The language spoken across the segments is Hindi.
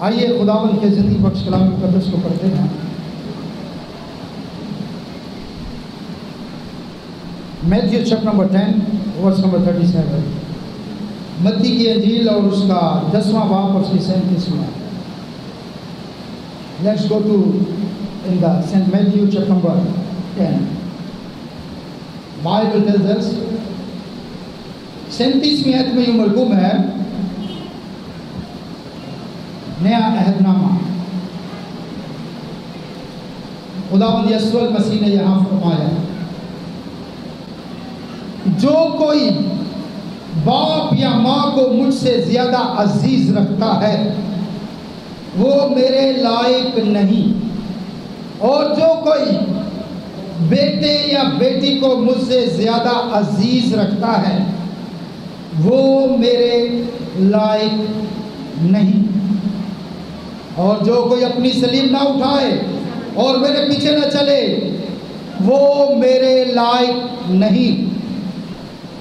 आइए खुदावंद के ज़िंदगी बख्श कलाम मुक़द्दस को पढ़ते हैं। Matthew chapter number 10 verse number 37। मत्ती की अंजील और उसका 10वां बाब और उसकी 37वां। Let's go to in the saint Matthew chapter number 10। Bible tells us 37वीं आयत में यूं मरकूम है, नया अहदनामा। खुदावंद यीशु मसीह ने यहाँ फरमाया, जो कोई बाप या माँ को मुझसे ज्यादा अजीज रखता है वो मेरे लायक नहीं, और जो कोई बेटे या बेटी को मुझसे ज्यादा अजीज रखता है वो मेरे लायक नहीं, और जो कोई अपनी सलीब ना उठाए और मेरे पीछे न चले वो मेरे लायक नहीं।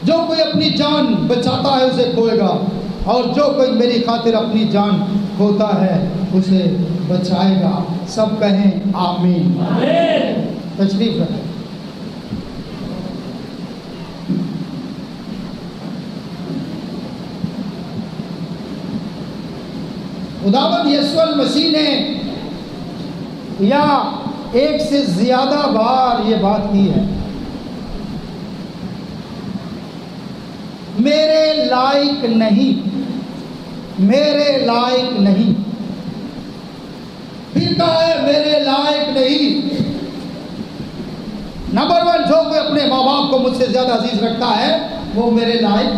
जो कोई अपनी जान बचाता है उसे खोएगा, और जो कोई मेरी खातिर अपनी जान खोता है उसे बचाएगा। सब कहें आमीन। तशरीफ रखें। खुदावंद यीशु मसीह ने या एक से ज्यादा बार ये बात की है, मेरे लायक नहीं, मेरे लायक नहीं। फिर कहा है मेरे लायक नहीं। नंबर 1, जो कोई अपने माँ बाप को मुझसे ज्यादा अजीज रखता है वो मेरे लायक।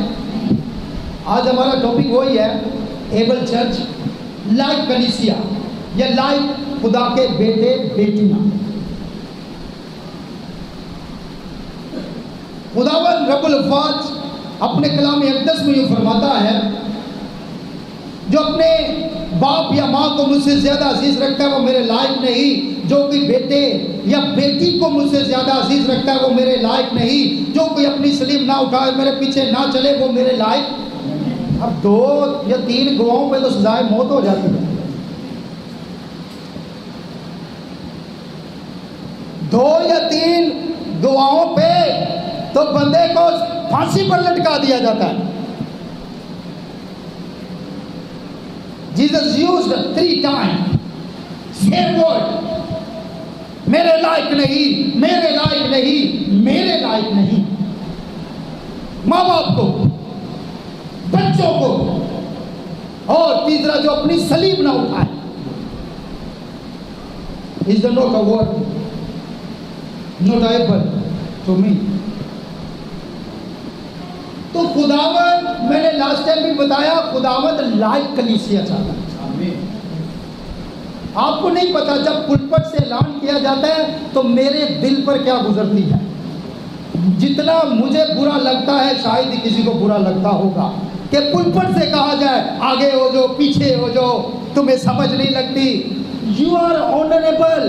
आज हमारा टॉपिक वही है, एबल चर्च, लाइक कलीसिया या लाइक खुदा के बेटे बेटियां। खुदावंद रब्बुल अल्फाज अपने कलाम अक़दस में यूँ फरमाता है, जो अपने बाप या माँ को मुझसे ज़्यादा अजीज़ रखता है वो मेरे लायक नहीं। जो कोई बेटे या बेटी को मुझसे ज़्यादा अजीज़ रखता है वो मेरे लायक नहीं। जो कोई अपनी सलीब ना उठाए मेरे पीछे ना चले वो मेरे लायक। अब 2 या 3 गवाहों पे तो सजाए मौत हो जाती है। 2 या 3 गवाहों पे तो बंदे को फांसी पर लटका दिया जाता है। Jesus used 3 times same word, मेरे लायक नहीं, मेरे लायक नहीं, मेरे लायक नहीं। माँ बाप को, बच्चों को, और तीसरा जो अपनी सलीब ना उठाए। Is the not a word not able to me. तो खुदावंद, मैंने लास्ट टाइम भी बताया, खुदावंद लाइक कलीसिया चाहता है। आपको नहीं पता जब पुलपट से ऐलान किया जाता है तो मेरे दिल पर क्या गुजरती है। जितना मुझे बुरा लगता है शायद ही किसी को बुरा लगता होगा कि पुलपट से कहा जाए आगे हो जो, पीछे हो जो, तुम्हें समझ नहीं लगती। यू आर ऑनरेबल,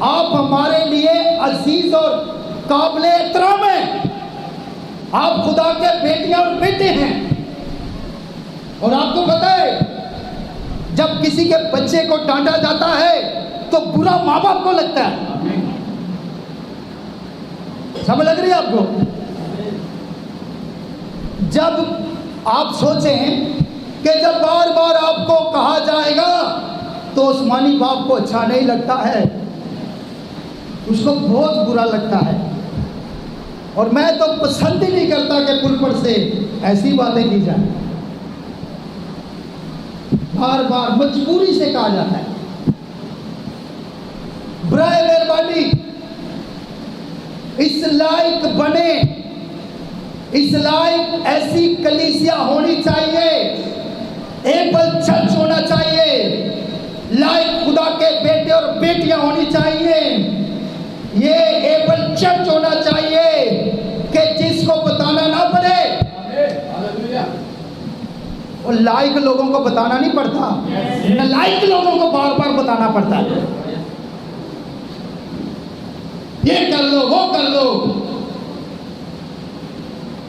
आप हमारे लिए अजीज और काबिल एहतराम हैं। आप खुदा के बेटियां और बेटे हैं। और आपको पता है जब किसी के बच्चे को डांटा जाता है तो बुरा माँ बाप को लगता है। समझ लग रही है आपको? जब आप सोचें कि जब बार बार आपको कहा जाएगा तो उस्मानी बाप को अच्छा नहीं लगता है, उसको बहुत बुरा लगता है। और मैं तो पसंद ही नहीं करता कि पुलपट से ऐसी बातें की जाए। बार बार मजबूरी से कहा जाता है। बराए मेहरबानी इस लायक बने, इस लायक ऐसी कलीसिया होनी चाहिए, एबल चर्च होना चाहिए, लायक खुदा के बेटे और बेटियां होनी चाहिए। ये एबल चर्च होना चाहिए कि जिसको बताना ना पड़े। और लायक लोगों को बताना नहीं पड़ता, नालायक लोगों को बार बार बताना पड़ता है। ये कर लो, वो कर लो।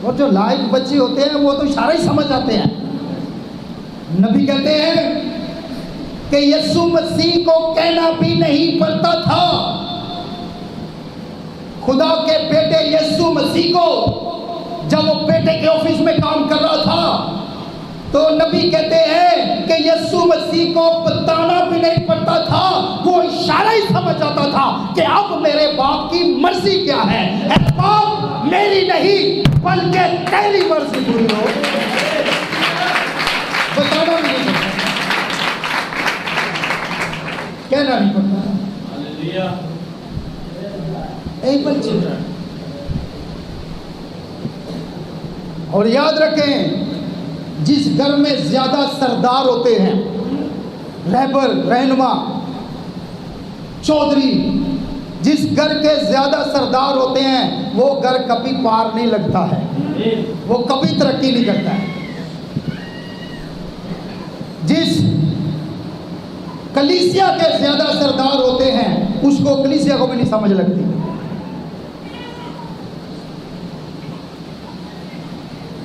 और जो लायक बच्चे होते हैं वो तो इशारा ही समझ जाते हैं। नबी कहते हैं कि यीशु मसीह को कहना भी नहीं पड़ता था। खुदा के बेटे यीशु मसीह को जब वो बेटे के ऑफिस में काम कर रहा था तो नबी कहते हैं कि यीशु मसीह को बताना भी नहीं पड़ता था, वो इशारा ही समझ जाता था कि अब मेरे बाप की मर्जी क्या है। बाप मेरी नहीं बल्कि तेरी मर्जी पूरी हो। बताना भी नहीं पड़ता, कहना नहीं पड़ता। Able children. और याद रखें, जिस घर में ज्यादा सरदार होते हैं, रहबर, रहनुमा, चौधरी, जिस घर के ज्यादा सरदार होते हैं वो घर कभी पार नहीं लगता है, वो कभी तरक्की नहीं करता है। जिस कलीसिया के ज्यादा सरदार होते हैं उसको कलीसिया को भी नहीं समझ लगती।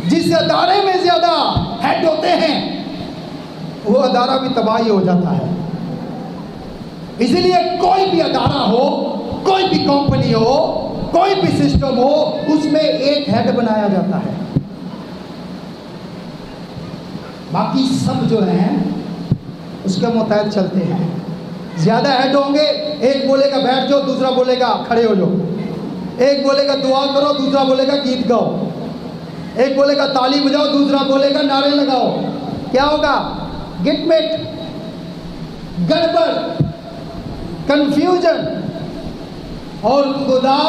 जिस अदारे में ज्यादा हेड होते हैं वो अदारा भी तबाही हो जाता है। इसलिए कोई भी अदारा हो, कोई भी कंपनी हो, कोई भी सिस्टम हो, उसमें एक हेड बनाया जाता है। बाकी सब जो हैं उसके मुताबिक चलते हैं। ज्यादा हेड होंगे, एक बोलेगा बैठ जाओ, दूसरा बोलेगा खड़े हो जाओ, एक बोलेगा दुआ करो, दूसरा बोलेगा गीत गाओ, एक बोलेगा ताली बजाओ, दूसरा बोलेगा नारे लगाओ। क्या होगा? गिटमिट, गड़बड़, कंफ्यूजन। और खुदा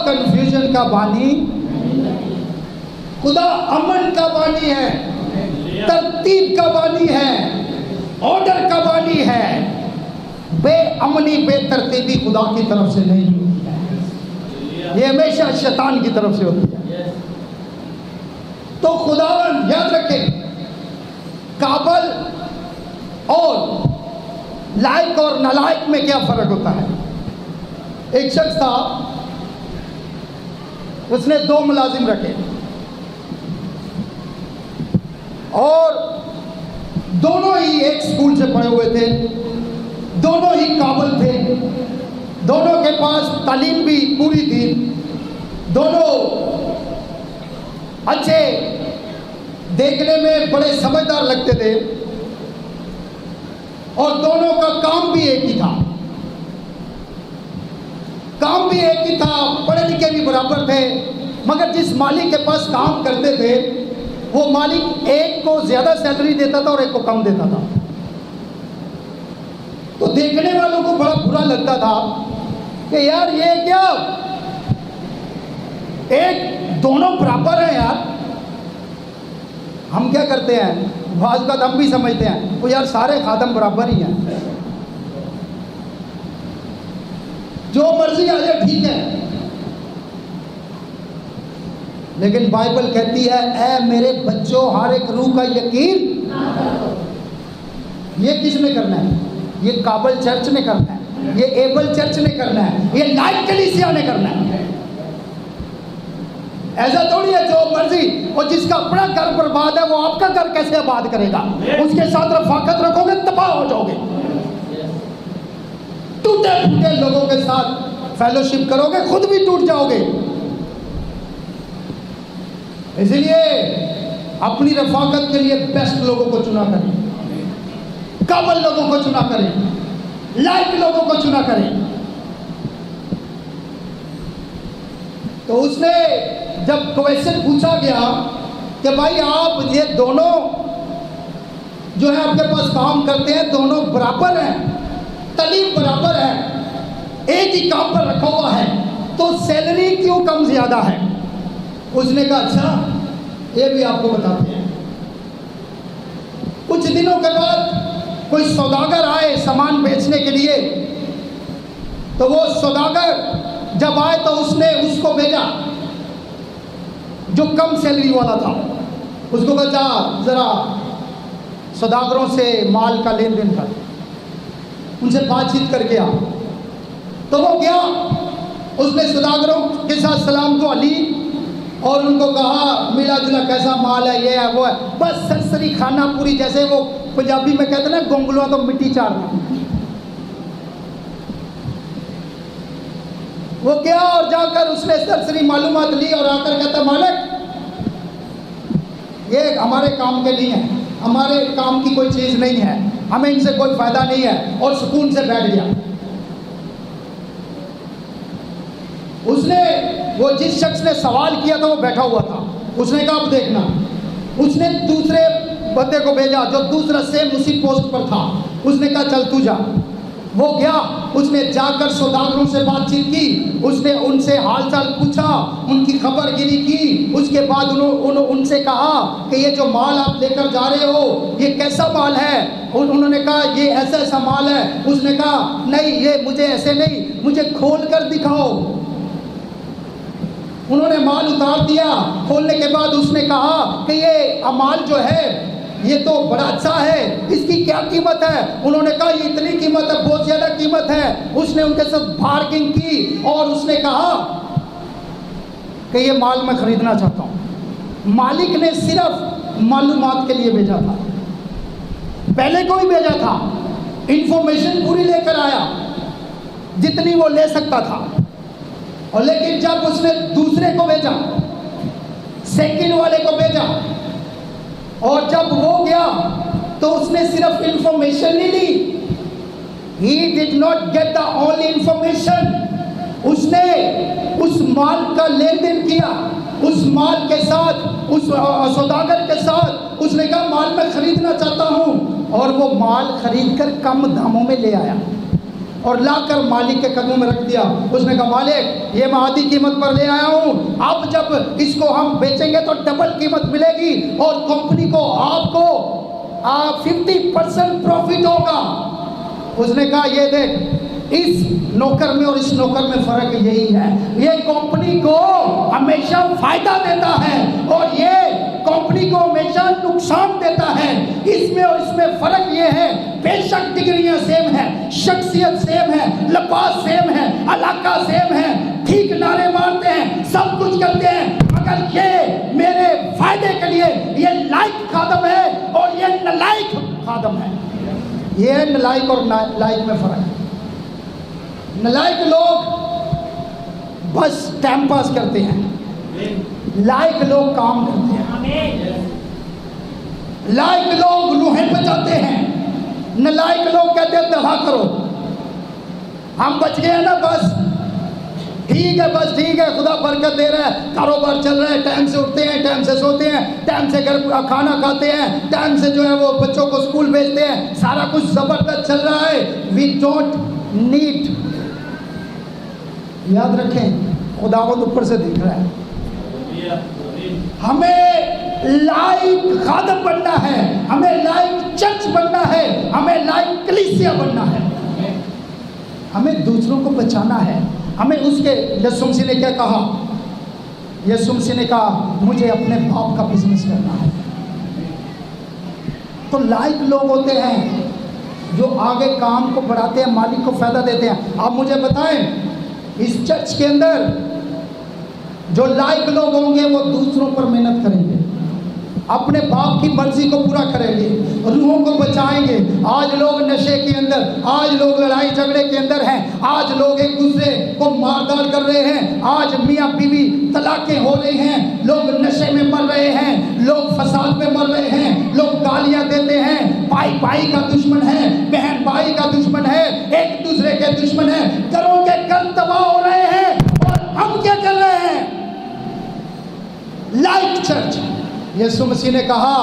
कंफ्यूजन का बानी, खुदा अमन का बानी है, तरतीब का बानी है, ऑर्डर का बानी है। बेअमनी, बेतरतीबी खुदा की तरफ से नहीं होती है, ये हमेशा शैतान की तरफ से होती है। तो खुदावन याद रखें, काबल और लायक और नालायक में क्या फर्क होता है। एक शख्स था, उसने 2 मुलाजिम रखे और दोनों ही एक स्कूल से पढ़े हुए थे, दोनों ही काबल थे, दोनों के पास तालीम भी पूरी थी, दोनों अच्छे देखने में बड़े समझदार लगते थे और दोनों का काम भी एक ही था। काम भी एक ही था, पढ़े लिखे भी बराबर थे, मगर जिस मालिक के पास काम करते थे वो मालिक एक को ज्यादा सैलरी देता था और एक को कम देता था। तो देखने वालों को बड़ा बुरा लगता था कि यार ये क्या, एक दोनों बराबर हैं यार। हम क्या करते हैं, बाज़ बात हम भी समझते हैं वो यार सारे खादम बराबर ही हैं, जो मर्जी आ जाए ठीक है। लेकिन बाइबल कहती है, ऐ मेरे बच्चों हर एक रूह का यकीन। ये किसने करना है? ये काबल चर्च ने करना है, ये एबल चर्च ने करना है, ये लाइट कलीसिया ने करना है। ऐसा थोड़ी है जो मर्जी, और जिसका अपना घर बर्बाद है वो आपका घर कैसे आबाद करेगा? उसके साथ रफाकत रखोगे तबाह हो जाओगे। टूटे फूटे लोगों के साथ फेलोशिप करोगे खुद भी टूट जाओगे। इसलिए अपनी रफाकत के लिए बेस्ट लोगों को चुना करें, काबल लोगों को चुना करें, लाइक लोगों को चुना करें। तो उसने जब क्वेश्चन पूछा गया कि भाई आप ये दोनों जो है आपके पास काम करते हैं, दोनों बराबर हैं, तालीम बराबर है, एक ही काम पर रखा हुआ है, तो सैलरी क्यों कम ज्यादा है? उसने कहा अच्छा ये भी आपको बताते हैं। कुछ दिनों के बाद कोई सौदागर आए सामान बेचने के लिए, तो वो सौदागर जब आए तो उसने उसको भेजा जो कम सैलरी वाला था, उसको कहा जा जरा सौदागरों से माल का लेन देन कर, उनसे बातचीत करके आ। तो वो गया, उसने सौदागरों के साथ सलाम दुआ ली और उनको कहा मिला जुला कैसा माल है, ये है वो है, बस सरसरी खाना पूरी, जैसे वो पंजाबी में कहते हैं ना गोंगलुआ तो मिट्टी चारना। वो गया और जाकर उसने सरसरी मालूमात ली और आकर कहता मालिक ये हमारे काम के लिए है, हमारे काम की कोई चीज़ नहीं है, हमें इनसे कोई फायदा नहीं है, और सुकून से बैठ गया। उसने वो जिस शख्स ने सवाल किया था वो बैठा हुआ था, उसने कहा अब देखना। उसने दूसरे बंदे को भेजा जो दूसरा सेम उसी पोस्ट पर था, उसने कहा चल तू जा। वो गया, उसने जाकर सौदागरों से बातचीत की, उसने उनसे हालचाल पूछा, उनकी खबरगिरी की। उसके बाद उनसे कहा कि ये जो माल आप लेकर जा रहे हो ये कैसा माल है? उन्होंने कहा ये ऐसा ऐसा माल है। उसने कहा नहीं ये मुझे ऐसे नहीं, मुझे खोल कर दिखाओ। उन्होंने माल उतार दिया। खोलने के बाद उसने कहा कि ये माल जो है ये तो बड़ा अच्छा है, इसकी क्या कीमत है? उन्होंने कहा ये इतनी कीमत है, बहुत ज़्यादा कीमत है। उसने उनके साथ बार्गिंग की और उसने कहा कि ये माल मैं खरीदना चाहता हूँ। मालिक ने सिर्फ मालूमात के लिए भेजा था, पहले को ही भेजा था, इंफॉर्मेशन पूरी लेकर आया जितनी वो ले सकता था। और लेकिन जब उसने दूसरे को भेजा, सेकंड वाले को भेजा, और जब वो गया तो उसने सिर्फ इंफॉर्मेशन नहीं ली। He did not get the only information. उसने उस माल का लेन देन किया, उस माल के साथ, उस सौदागर के साथ। उसने कहा माल मैं खरीदना चाहता हूँ, और वो माल खरीद कर कम दामों में ले आया और लाकर मालिक के कदमों में रख दिया। उसने कहा मालिक ये मैं आधी कीमत पर ले आया हूँ, अब जब इसको हम बेचेंगे तो डबल कीमत मिलेगी और कंपनी को आपको 50% प्रॉफिट होगा। उसने कहा ये देख इस नौकर में और इस नौकर में फर्क यही है, ये कंपनी को हमेशा फायदा देता है और ये कंपनी को हमेशा नुकसान देता है। इसमें और इसमें फर्क ये है, बेशक डिग्रियां सेम है, शख्सियत सेम है, लिबास सेम है, इलाका सेम है, ठीक नारे मारते हैं, सब कुछ करते हैं, मगर ये मेरे फायदे के लिए ये लायक खादम है और ये नलायक खादम है। ये नलायक और लायक में फर्क है। नलायक लोग बस टाइम पास करते हैं, लायक लोग काम करते हैं। लायक लोग रूहें बचाते हैं, नलायक लोग कहते हैं दफा करो, हम बच गए हैं ना, बस ठीक है, बस ठीक है, खुदा बरकत दे रहा है, कारोबार चल रहा है, टाइम से उठते हैं, टाइम से सोते हैं, टाइम से घर खाना खाते हैं, टाइम से जो है वो बच्चों को स्कूल भेजते हैं, सारा कुछ जबरदस्त चल रहा है। वी डोंट नीड, याद रखें खुदावंद ऊपर से देख रहा है। हमें लाइक खादम बनना है, हमें लाइक चर्च बनना है, हमें लाइक कलीसिया बनना है, हमें दूसरों को बचाना है। हमें उसके यीशु मसीह ने क्या कहा? यीशु मसीह ने कहा मुझे अपने बाप का बिजनेस करना है। तो लाइक लोग होते हैं जो आगे काम को बढ़ाते हैं, मालिक को फायदा देते हैं। आप मुझे बताएं इस चर्च के अंदर जो लायक लोग होंगे वो दूसरों पर मेहनत करेंगे, अपने बाप की मर्जी को पूरा करेंगे, रूहों को बचाएंगे। आज लोग नशे के अंदर, आज लोग लड़ाई झगड़े के अंदर हैं, आज लोग एक दूसरे को मारधाड़ कर रहे हैं, आज मियाँ बीवी तलाकें हो रही हैं, लोग नशे में मर रहे हैं, लोग फसाद में मर रहे हैं, लोग गालियां देते हैं, भाई भाई का दुश्मन है, बहन भाई का दुश्मन है, एक दूसरे के दुश्मन है, घरों के घर तबाह हो रहे हैं। और हम क्या कर रहे हैं? Like church. यीशु मसीह ने कहा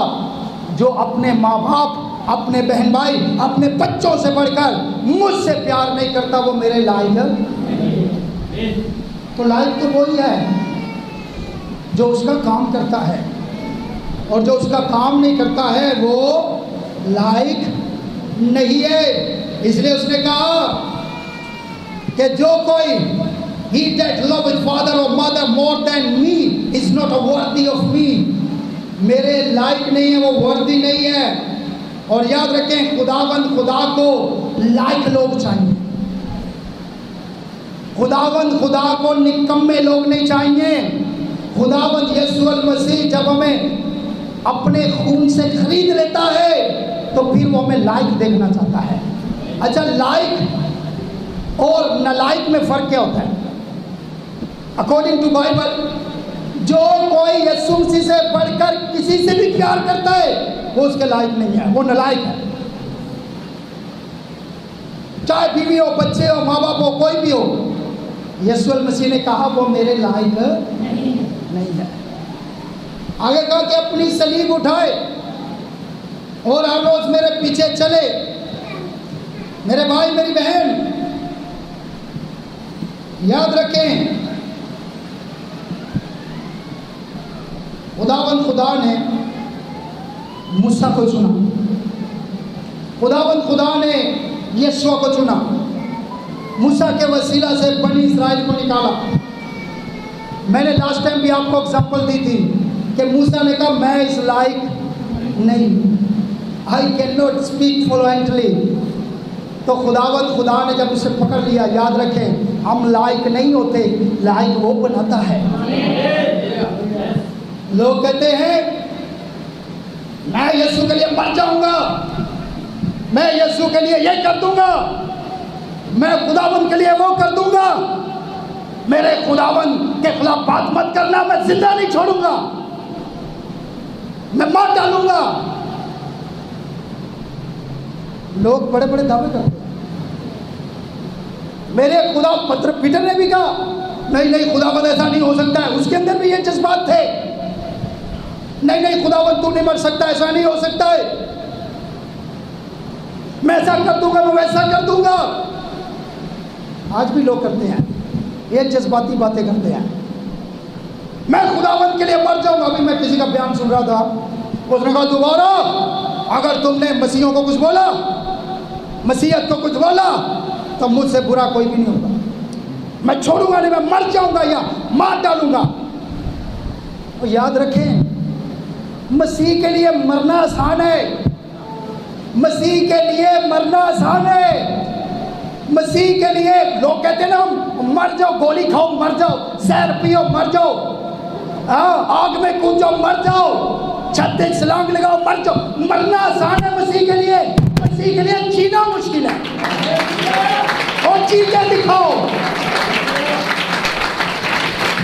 जो अपने माँ बाप, अपने बहन भाई, अपने बच्चों से बढ़कर मुझसे प्यार नहीं करता वो मेरे लायक है। तो लायक तो वही है जो उसका काम करता है, और जो उसका काम नहीं करता है वो लायक नहीं है। इसलिए उसने कहा कि जो कोई he that loveth father or mother more than me is not a worthy of me, मेरे लायक नहीं है, वो वर्दी नहीं है। और याद रखें खुदावंद खुदा को लायक लोग चाहिए, खुदावंद खुदा को निकम्मे लोग नहीं चाहिए। खुदावंद यीशु मसीह जब हमें अपने खून से खरीद लेता है तो फिर वो हमें लायक देखना चाहता है। अच्छा, लायक और नालायक में फर्क क्या होता है? अकॉर्डिंग टू बाइबल, जो कोई यीशु मसीह से बढ़कर किसी से भी प्यार करता है वो उसके लायक नहीं है, वो नालायक है। चाहे बीवी हो, बच्चे हो, माँ बाप हो, कोई भी हो, यीशु मसीह ने कहा वो मेरे लायक नहीं है। आगे कहा कि अपनी सलीब उठाए और हर रोज मेरे पीछे चले। मेरे भाई मेरी बहन, याद रखें, खुदावंद खुदा ने मूसा को चुना, खुदावंद खुदा ने यीशु को चुना, मूसा के वसीला से बनी इस्राएल को निकाला। मैंने लास्ट टाइम भी आपको एग्जांपल दी थी कि मूसा ने कहा मैं इस लायक नहीं, I can not speak fluently. तो खुदावंद खुदा ने जब उसे पकड़ लिया, याद रखें, हम लायक नहीं होते, लायक वो बनाता है। लोग कहते हैं मैं यीशु के लिए मर जाऊंगा, मैं यीशु के लिए ये कर दूंगा, मैं खुदावंद के लिए वो कर दूंगा, मेरे खुदावंद के खिलाफ बात मत करना, मैं जिंदा नहीं छोड़ूंगा, मैं मार डालूंगा। लोग बड़े बड़े दावे करते हैं। मेरे खुदा पत्र पीटर ने भी कहा नहीं नहीं खुदावंद ऐसा नहीं हो सकता है, उसके अंदर भी ये जज्बात थे, नहीं नहीं खुदावंद तू नहीं मर सकता, ऐसा नहीं हो सकता है, मैं ऐसा कर दूंगा, मैं वैसा कर दूंगा। आज भी लोग करते हैं, ये जज्बाती बातें करते हैं। मैं खुदावंद के लिए मर जाऊंगा। अभी मैं किसी का बयान सुन रहा था, उसने कहा दोबारा अगर तुमने मसीहों को कुछ बोला, मसीहत को कुछ बोला, तो मुझसे बुरा कोई भी नहीं होगा, मैं छोड़ूंगा नहीं, मैं मर जाऊंगा या मार डालूंगा। तो याद रखें, मसीह के लिए मरना आसान है, मसीह के लिए मरना आसान है। मसीह के लिए लोग कहते हैं ना मर जाओ, गोली खाओ मर जाओ, जहर पियो मर जाओ, आग में कूद जाओ मर जाओ, छत से छलांग लगाओ मर जाओ। मरना आसान है मसीह के लिए, मसीह के लिए जीना मुश्किल है। और चीजें दिखाओ,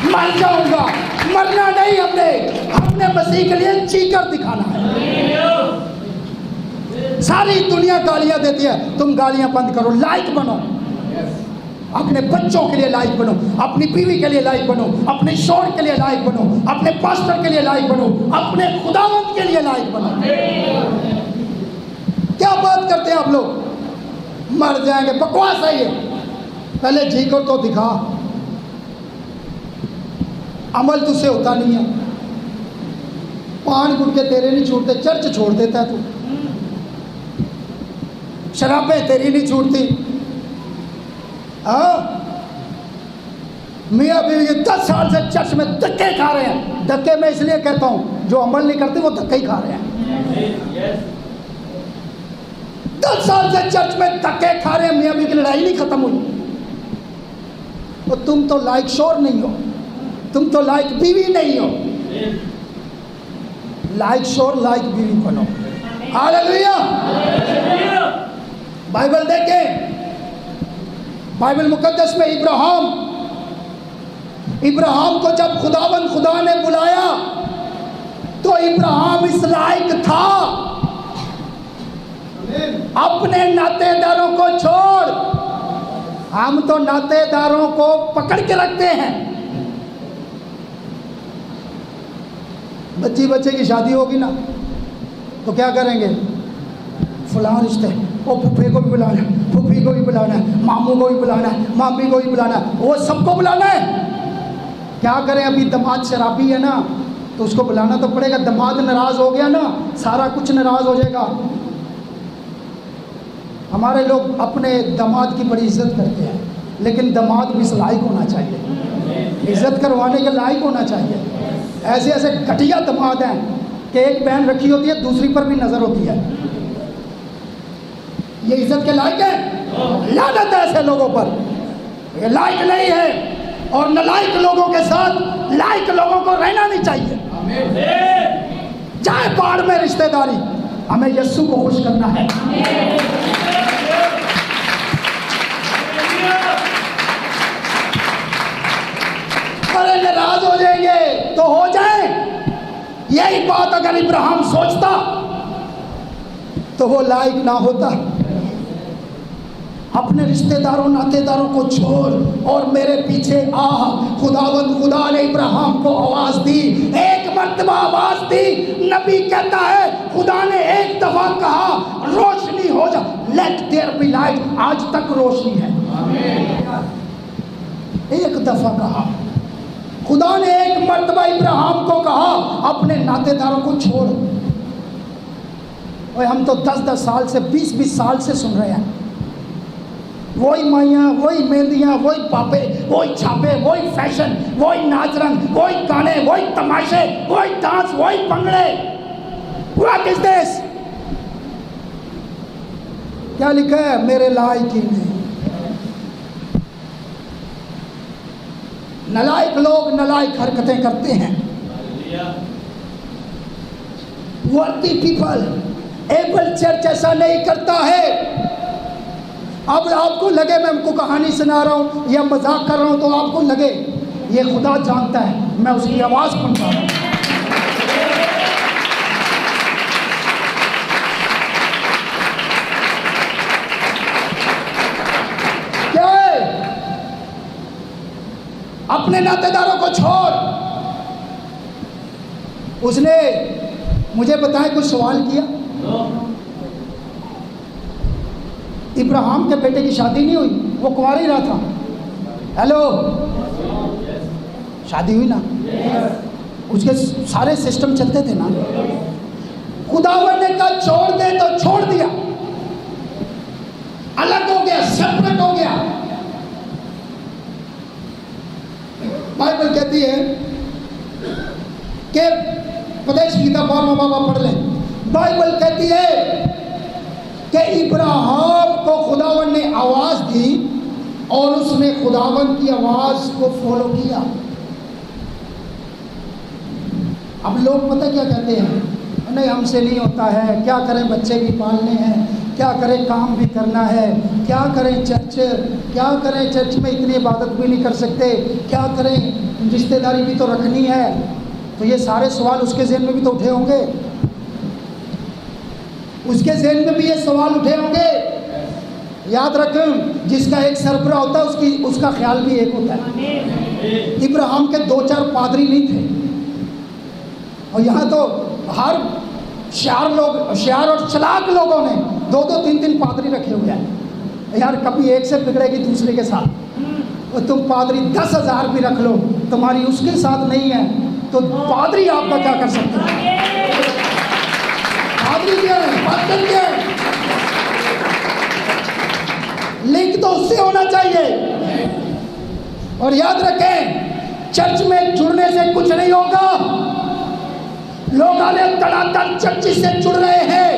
मर जाऊंगा, मरना नहीं, हमने मसीह के लिए चीकर दिखाना है। सारी दुनिया गालियां देती है, तुम गालियां बंद करो, लायक बनो, अपने बच्चों के लिए लायक बनो, अपनी बीवी के लिए लायक बनो, अपने शोहर के लिए लायक बनो, अपने पास्टर के लिए लायक बनो, अपने खुदावंद के लिए लायक बनो। क्या बात करते हैं आप लोग, मर जाएंगे, बकवास है ये। पहले जी को तो दिखा, अमल तुझसे होता नहीं है, पान गुटके तेरे नहीं छूटते, चर्च छोड़ देता है तू, शराबें तेरी नहीं छूटती, मियाँ बीवी 10 साल से चर्च में धक्के खा रहे हैं। धक्के मैं इसलिए कहता हूं, जो अमल नहीं करते वो धक्के ही खा रहे हैं। 10 साल से चर्च में धक्के खा रहे हैं, मियाँ बीवी की लड़ाई नहीं खत्म हुई। तो तुम तो लायक शोहर नहीं हो, तुम तो लायक बीवी नहीं हो। लायक शोहर लायक बीवी बनो। हालेलुया। बाइबल देखें, बाइबल मुकद्दस में इब्राहिम को जब खुदा ने बुलाया तो इब्राहिम इस लायक था। अपने नातेदारों को छोड़, हम तो नातेदारों को पकड़ के रखते हैं। बच्चे की शादी होगी ना तो क्या करेंगे, फलां रिश्ते, वो फूफे को भी बुलाना है, फूफी को भी बुलाना है, मामू को भी बुलाना है, मामी को भी बुलाना है, वो सबको बुलाना है। क्या करें, अभी दामाद शराबी है ना तो उसको बुलाना तो पड़ेगा। दामाद नाराज हो गया ना, सारा कुछ नाराज हो जाएगा। हमारे लोग अपने दामाद की बड़ी इज्जत करते हैं, लेकिन दामाद भी इस लायक होना चाहिए, इज्जत करवाने के लायक होना चाहिए। ऐसे ऐसे घटिया दामाद हैं कि एक बहन रखी होती है, दूसरी पर भी नजर होती है। ये इज्जत के लायक है? लानत है ऐसे लोगों पर, ये लायक नहीं है। और नालायक लोगों के साथ लायक लोगों को रहना नहीं चाहिए। जाए बाढ़ में रिश्तेदारी, हमें यीशु को खुश करना है। अरे नाराज हो जाएंगे तो हो जाए, यही बात अगर इब्राहिम सोचता तो वो लायक ना होता। अपने रिश्तेदारों नातेदारों को छोड़ और मेरे पीछे आ। खुदावंद खुदा ने इब्राहिम को आवाज दी, एक मर्तबा आवाज दी। नबी कहता है खुदा ने एक दफा कहा रोशनी हो जा, लेट देयर बी लाइट। आज तक रोशनी है। एक दफा कहा खुदा ने, एक मर्तबा इब्राहिम को कहा अपने नातेदारों को छोड़। और हम तो 10-10 साल से 20-20 साल से सुन रहे हैं, वही माइयाँ, वही मेहंदियाँ, वही पापे, वही छापे, वही फैशन, वही नाच रंग, वही गाने, वही तमाशे, वही डांस, वही पंगड़े। What is this? क्या लिखा है? मेरे लायक ही नहीं। नालायक लोग नालायक हरकतें करते हैं। वर्दी पीपल, एबल चर्च ऐसा नहीं करता है। अब आपको लगे मैं आपको कहानी सुना रहा हूँ या मजाक कर रहा हूँ तो आपको लगे ये खुदा जानता है, मैं उसकी आवाज़ सुन रहा हूँ। क्या है? अपने नातेदारों को छोड़। उसने मुझे बताया कुछ सवाल किया। इब्राहिम के बेटे की शादी नहीं हुई, वो कुंवारा ही रहा था। हेलो, शादी हुई ना? उसके सारे सिस्टम चलते थे ना। खुदावन ने कहा छोड़ दे तो छोड़ दिया, अलग हो गया, सेपरेट हो गया। बाइबल कहती है कि प्रदेश की किताब और माँ बाबा पढ़ लें। बाइबल कहती है कि इब्राहिम को खुदावन ने आवाज दी और उसने खुदावन की आवाज को फॉलो किया। अब लोग पता क्या कहते हैं, नहीं हमसे नहीं होता है, क्या करें बच्चे भी पालने हैं, क्या करें काम भी करना है, क्या करें चर्च में इतनी इबादत भी नहीं कर सकते, क्या करें रिश्तेदारी भी तो रखनी है। तो ये सारे सवाल उसके ज़हन में भी तो उठे होंगे, उसके ज़हन में भी ये सवाल उठे होंगे। याद रखें, जिसका एक सरबराह होता है उसका ख्याल भी एक होता है। इब्राहिम के 2-4 पादरी नहीं थे, और यहाँ तो हर शार और चालाक लोगों ने 2-2, 3-3 पादरी रखे हुए हैं। यार कभी एक से बिगड़ेगी दूसरे के साथ। और तुम पादरी 10,000 भी रख लो, तुम्हारी उसके साथ नहीं है तो पादरी आपका क्या कर सकते हैं? पादरी क्या है, पादरी क्या है? लिंक तो उससे होना चाहिए। और याद रखें, चर्च में जुड़ने से कुछ नहीं होगा। लोग आने तड़ातड़ चर्च से जुड़ रहे हैं,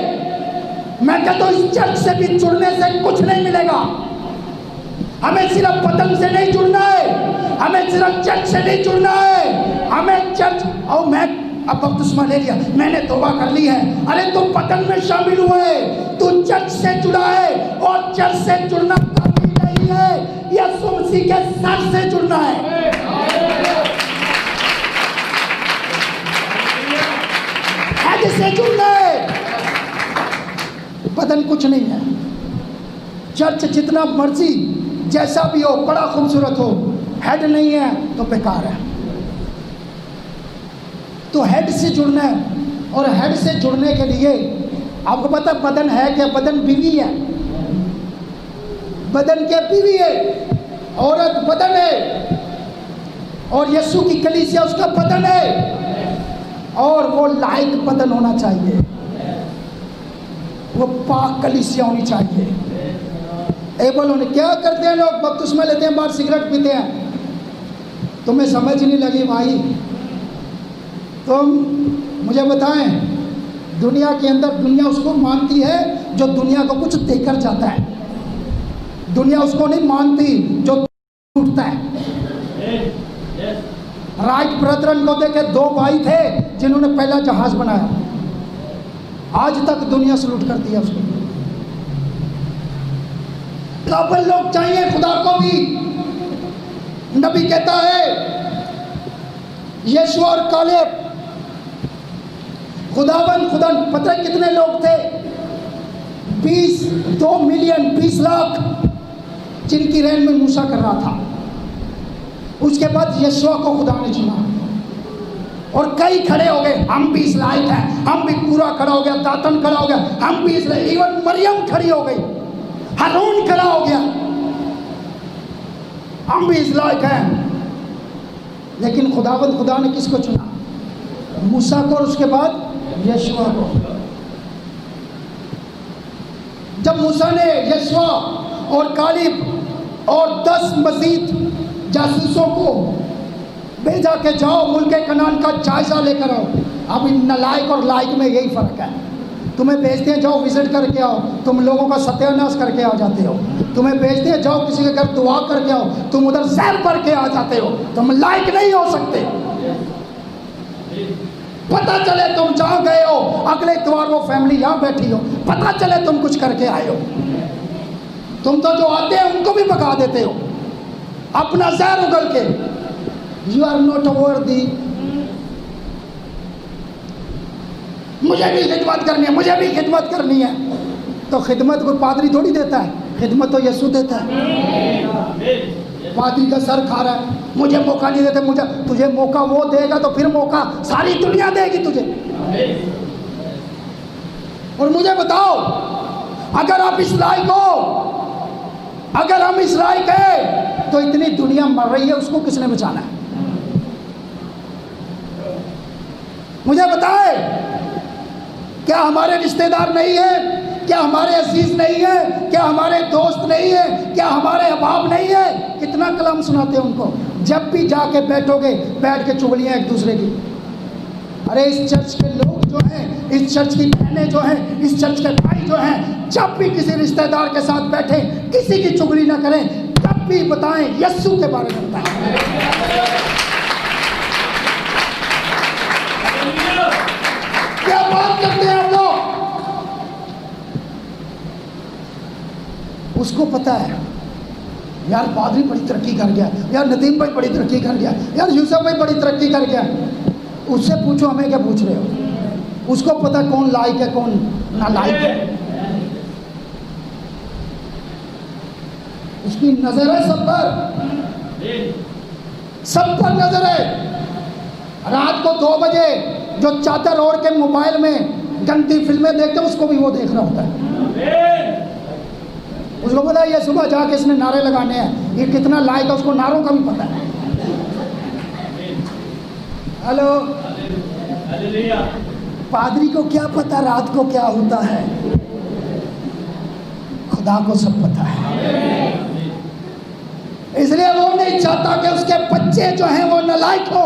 मैं कहता हूं इस चर्च से भी जुड़ने से कुछ नहीं मिलेगा। हमें सिर्फ पतन से नहीं जुड़ना है, हमें सिर्फ चर्च से नहीं जुड़ना है, हमें चर्च। और मैं अब बपतिस्मा ले लिया, मैंने तौबा कर ली है। अरे तुम पतन में शामिल हुए, तू चर्च से जुड़ा है, और चर्च से जुड़ना काफी नहीं है, यीशु मसीह के सर से जुड़ना है। हेड से जुड़ना है, पतन कुछ नहीं है। चर्च जितना मर्जी जैसा भी हो, बड़ा खूबसूरत हो, हेड नहीं है तो बेकार है। तो हेड से जुड़ना है, और हेड से जुड़ने के लिए आपको पता बदन है क्या? बदन बीवी है, बदन क्या? बीवी है, औरत बदन है, और यीशु की कलीसिया उसका बदन है, और वो लायक बदन होना चाहिए, वो पाक कलीसिया होनी चाहिए। एबल होने। क्या करते हैं लोग? बपतिस्मा लेते हैं, बाहर सिगरेट पीते हैं। तुम्हें समझ नहीं लगी भाई? तुम मुझे बताएं, दुनिया के अंदर दुनिया उसको मानती है जो दुनिया को कुछ देकर जाता है, दुनिया उसको नहीं मानती जो टूटता है। राइट ब्रदरन को देखे, 2 भाई थे जिन्होंने पहला जहाज बनाया, आज तक दुनिया सलूट करती है उसको। काबिल लोग चाहिए खुदा को भी। नबी कहता है यीशु और कालेब, खुदावन खुदा, पता है कितने लोग थे? 2 मिलियन 20 लाख जिनकी रेन में मूसा कर रहा था। उसके बाद यीशु को खुदा ने चुना और कई खड़े हो गए, हम भी इस लायक हैं, हम भी पूरा खड़ा हो गया, दातन खड़ा हो गया, हम भी इस लायक, इवन मरियम खड़ी हो गई, हारून खड़ा हो गया, हम भी इस लायक हैं। लेकिन खुदावंद खुदा ने किसको चुना? मूसा को और उसके बाद यीशु को। जब मूसा ने यीशु और कालिब और 10 मजीद जासूसों को भेजा के जाओ मुल्क कनान का जायजा लेकर आओ। अब इन नालायक और लायक में यही फर्क है। तुम्हें भेजते हैं जाओ विजिट करके आओ, तुम लोगों का सत्यानाश करके आ जाते हो। तुम्हें भेजते हैं जाओ किसी के घर दुआ करके आओ, तुम उधर जहर भर के आ जाते हो। तुम लायक नहीं हो सकते। पता चले तुम जहाँ गए हो, अगले इतवार वो फैमिली यहाँ बैठी हो, पता चले तुम कुछ करके आए हो, तुम तो जो आते हैं उनको भी भगा देते हो अपना जहर उगल के। You are not worthy. मुझे भी खिदमत करनी है, मुझे भी खिदमत करनी है। तो खिदमत कोई पादरी थोड़ी देता है, खिदमत तो यीशु देता है। पादरी का सर खा रहा है, मुझे मौका नहीं देते, मुझे, तुझे मौका वो देगा तो फिर मौका सारी दुनिया देगी तुझे। और मुझे बताओ, अगर आप इस लायक हो, अगर हम इस लायक है, तो इतनी दुनिया मर रही है, उसको किसने बचाना है? मुझे बताए, क्या हमारे रिश्तेदार नहीं है? क्या हमारे अजीज नहीं है? क्या हमारे दोस्त नहीं है? क्या हमारे अहबाब नहीं है? कितना कलाम सुनाते हैं उनको। जब भी जाके बैठोगे, बैठ के चुगलियां एक दूसरे की। अरे इस चर्च के लोग जो हैं, इस चर्च की बहनें जो हैं, इस चर्च के भाई जो हैं, जब भी किसी रिश्तेदार के साथ बैठे, किसी की चुगली ना करें, जब भी बताएं यीशु के बारे में बताएं। क्या बात करते हैं हम लोग? उसको पता है यार पादरी बड़ी तरक्की कर गया, यार नदीम भाई बड़ी तरक्की कर गया, यार यूसुफ भाई बड़ी तरक्की कर गया। उससे पूछो, हमें क्या पूछ रहे हो? उसको पता कौन लायक है कौन ना लायक है। उसकी नजर है सब पर, सब पर नजर है। रात को 2 बजे जो चादर ओढ़ के मोबाइल में गंदी फिल्में देखते हैं, उसको भी वो देख रहा होता है। उसको पता है ये सुबह जाके इसने नारे लगाने हैं, ये कितना लायक है, उसको नारों का भी पता है। हेलो, पादरी को क्या पता रात को क्या होता है? खुदा को सब पता है। इसलिए वो नहीं चाहता कि उसके बच्चे जो हैं वो नालायक हो,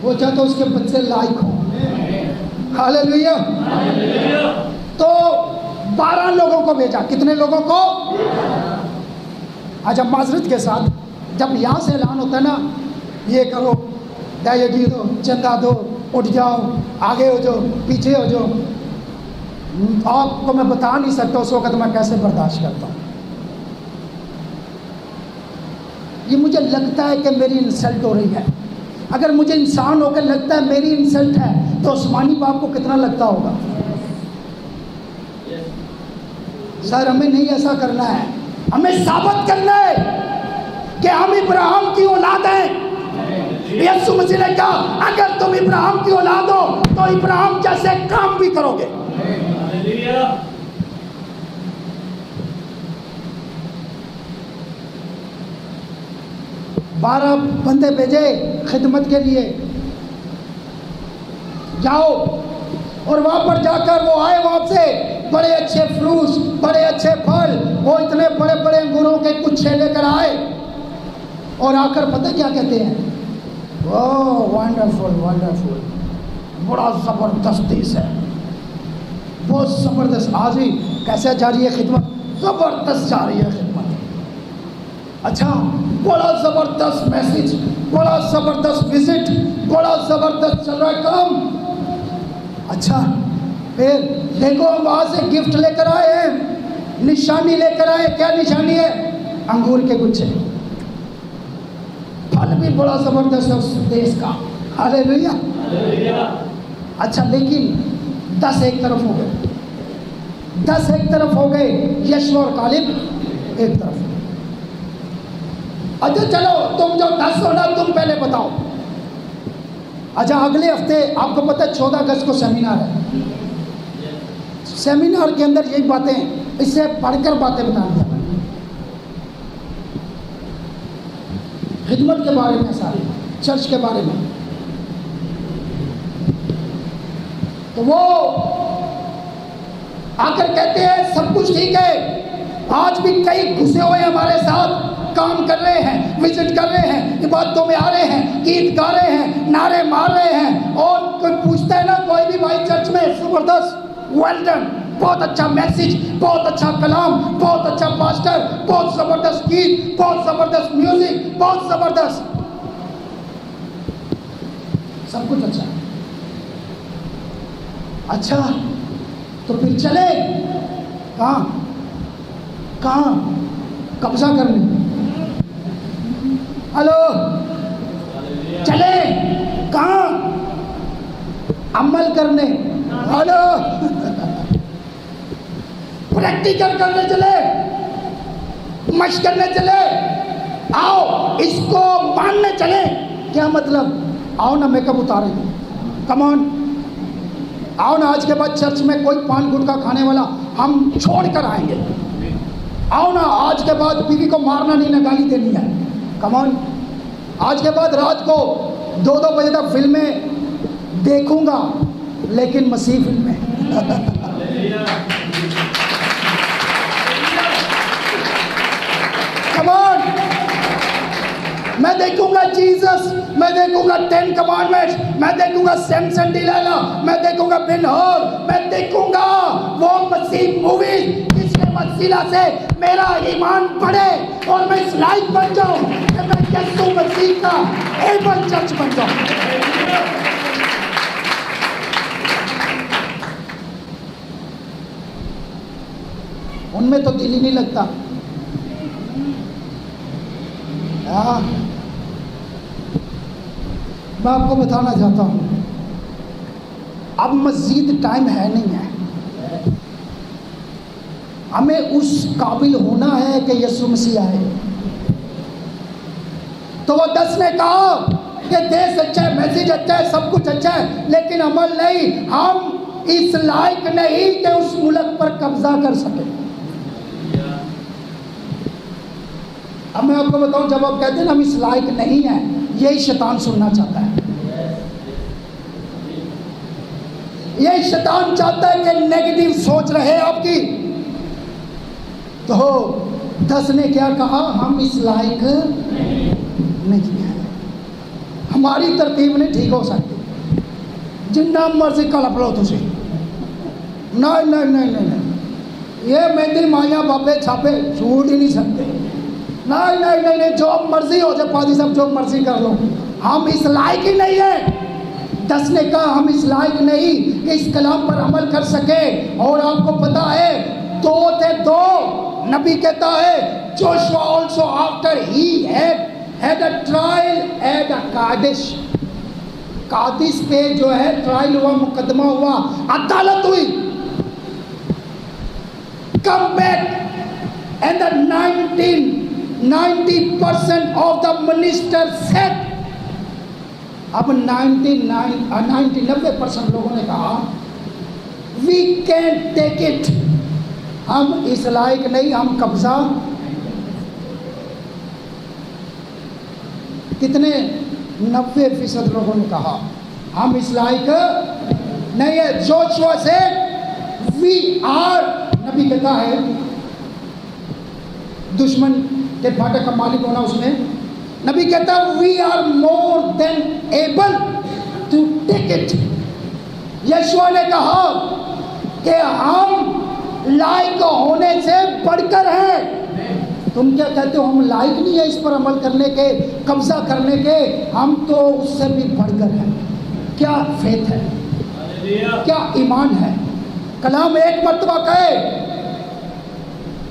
वो चाहता उसके बच्चे लायक हो। हालेलुया। तो 12 लोगों को भेजा। कितने लोगों को? अच्छा, माजरत के साथ जब यहाँ से ऐलान होता है ना, ये करो, दायगी दो, चंदा दो, उठ जाओ, आगे हो जाओ, पीछे हो जाओ, आपको मैं बता नहीं सकता उस वक्त मैं कैसे बर्दाश्त करता हूँ। ये मुझे लगता है कि मेरी इंसल्ट हो रही है। अगर मुझे इंसान होकर लगता है मेरी इंसल्ट है, तो आसमानी बाप को कितना लगता होगा? सर हमें नहीं ऐसा करना है, हमें साबित करना है कि हम इब्राहिम की औलाद हैं। यीशु मसीह ने कहा अगर तुम इब्राहिम की औलाद हो तो इब्राहिम जैसे काम भी करोगे। 12 बंदे भेजे खिदमत के लिए, जाओ। और वहाँ पर जाकर वो आए, वहाँ से बड़े अच्छे फ्रूट्स, बड़े अच्छे फल, वो इतने बड़े बड़े अंगूरों के गुच्छे लेकर आए। और आकर पता क्या कहते हैं? ओह वंडरफुल वंडरफुल, बड़ा ज़बरदस्त डिश है, बहुत ज़बरदस्त। आज ही कैसे जा रही है खिदमत? ज़बरदस्त जा रही है खिदमत। अच्छा, बड़ा ज़बरदस्त मैसेज, बड़ा जबरदस्त विजिट, बड़ा जबरदस्त चल रहा है काम। अच्छा, फिर देखो हम वहां से गिफ्ट लेकर आए हैं, निशानी लेकर आए। क्या निशानी है? अंगूर के गुच्छे। फल भी बड़ा जबरदस्त है उस देश का। हालेलुया। अच्छा, लेकिन 10 एक तरफ हो गए, 10 एक तरफ हो गए, यशव और कालिब एक तरफ। अच्छा चलो, तुम जो 10 हो ना, तुम पहले बताओ। अच्छा, अगले हफ्ते आपको पता है 14 अगस्त को सेमिनार है। सेमिनार के अंदर यही बातें, इससे पढ़कर बातें बताएंगे, खिदमत के बारे में, सारी चर्च के बारे में। तो वो आकर कहते हैं सब कुछ ठीक है, आज भी कई घुसे हुए हमारे साथ काम कर रहे हैं, विजिट कर रहे हैं, इबादतों में आ रहे हैं, गीत गा रहे हैं, नारे मार रहे हैं। और कोई पूछता है ना, कोई भी भाई चर्च में, जबरदस्त, वेल डन, बहुत अच्छा मैसेज, बहुत अच्छा कलाम, बहुत अच्छा पास्टर, बहुत जबरदस्त गीत, बहुत जबरदस्त म्यूजिक, बहुत जबरदस्त, सब कुछ अच्छा। अच्छा, तो फिर चले कहाँ कब्जा करने? हेलो, चले कहाँ? अमल करने। हेलो, प्रैक्टिकल करने चले, मश करने चले, आओ इसको मानने चले। क्या मतलब? आओ ना मेकअप उतारे, कम ऑन, आओ ना आज के बाद चर्च में कोई पान गुटखा खाने वाला हम छोड़ कर आएंगे। आओ ना आज के बाद बीवी को मारना नहीं, ना गाली देनी है, कम ऑन। आज के बाद रात को 2-2 बजे तक फिल्में देखूंगा, लेकिन मसीह फिल्में। कम ऑन, मैं देखूंगा जीसस, मैं देखूंगा 10 कमांडमेंट्स, मैं देखूंगा सैमसन डिलाला, मैं देखूंगा बिन हर, मैं देखूंगा वो मसीह मूवी, जिसके वसीला से मेरा ईमान बढ़े और मैं इस लायक बन जाऊं कि मैं यीशु मसीह का एबल चर्च बन जाऊं। उनमें तो दिल ही नहीं लगता। मैं आपको बताना चाहता हूं, अब मजीद टाइम है नहीं है, हमें उस काबिल होना है कि यीशु मसीह आए। तो वो 10 ने कहा कि देश अच्छा है, मैसेज अच्छा है, सब कुछ अच्छा है, लेकिन अमल नहीं। हम इस लायक नहीं कि उस मुल्क पर कब्जा कर सके। अब मैं आपको बताऊं, जब आप कहते हैं ना हम इस लायक नहीं है, यही शैतान सुनना चाहता है। यही शैतान चाहता है कि नेगेटिव सोच रहे आपकी। तो 10 ने क्या कहा? हम इस लायक नहीं है, हमारी तरतीब नहीं ठीक हो सकती, जिन्ना मर्जी कलप लो तुझे। नहीं नहीं नहीं नहीं, ये मेहंदी माया बाबे छापे छूट ही नहीं सकते। नहीं नहीं नहीं नहीं, जो मर्जी हो जाए पादी साहब, जो मर्जी कर लो, हम इस लायक ही नहीं है। 10 ने कहा हम इस लायक नहीं कि इस कलाम पर अमल कर सके। और आपको पता है 2 थे 2, नबी कहता है Joshua also after he had a trial at a Kadesh. Kadesh पे जो है ट्रायल हुआ, मुकदमा हुआ, अदालत हुई। Come back and the 90% of the ministers said, अब 90% लोगों ने कहा we can't take it, हम इस लायक नहीं, हम कब्जा। कितने? 90% लोगों ने कहा हम इस लायक नहीं है। जोशुआ से we are, नबी कहता है दुश्मन के फाटक का मालिक होना उसमें, नबी कहता है we are more than able to take it. यीशु ने कहा कि हम लायक होने से बढ़कर हैं। तुम क्या कहते हो हम लायक नहीं है इस पर अमल करने के, कब्जा करने के? हम तो उससे भी बढ़कर हैं। क्या फेथ है, क्या ईमान है। कलाम एक मर्तबा कहे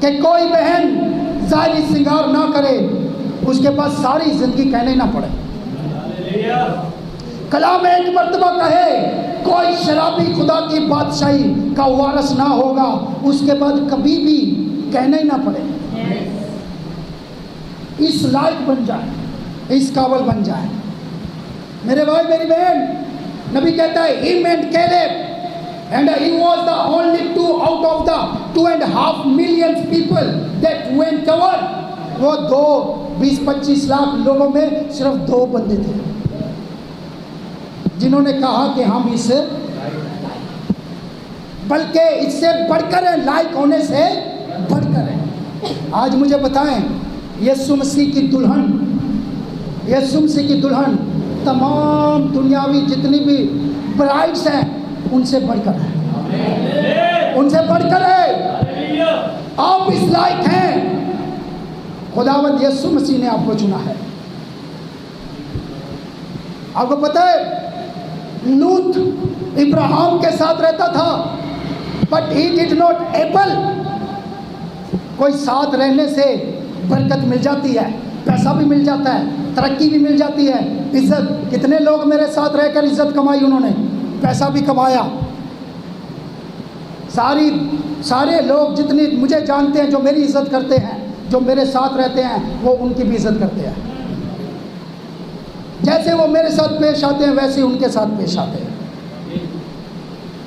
कि कोई बहन ज़ाहिरी श्रृंगार ना करे, उसके पास सारी जिंदगी कहने ना पड़े। कलाम एक मर्तबा कहे कोई शराबी खुदा की बादशाही का वारिस ना होगा, उसके बाद कभी भी कहने ही ना पड़े। इस लायक बन जाए, इस काबिल बन जाए। मेरे भाई मेरी बहन, नबी कहता है he meant Caleb and he was the only two out of the 2.5 million people that went cover। वो 20-25 लाख लोगों में सिर्फ 2 बंदे थे जिन्होंने कहा कि हम इस, बल्कि इससे बढ़कर है, लायक होने से बढ़कर है। आज मुझे बताएं, यीशु मसीह की दुल्हन, यीशु मसीह की दुल्हन तमाम दुनियावी जितनी भी ब्राइड्स हैं उनसे बढ़कर है, उनसे बढ़कर है। आप इस लायक हैं, खुदावंद यीशु मसीह ने आपको चुना है। आपको पता है लूत इब्राहिम के साथ रहता था, but he did not able. कोई साथ रहने से बरकत मिल जाती है, पैसा भी मिल जाता है, तरक्की भी मिल जाती है, इज्जत। कितने लोग मेरे साथ रहकर इज्जत कमाई, उन्होंने पैसा भी कमाया। सारे लोग जितने मुझे जानते हैं, जो मेरी इज्जत करते हैं, जो मेरे साथ रहते हैं, वो उनकी भी इज्जत करते हैं। जैसे वो मेरे साथ पेश आते हैं वैसे उनके साथ पेश आते हैं,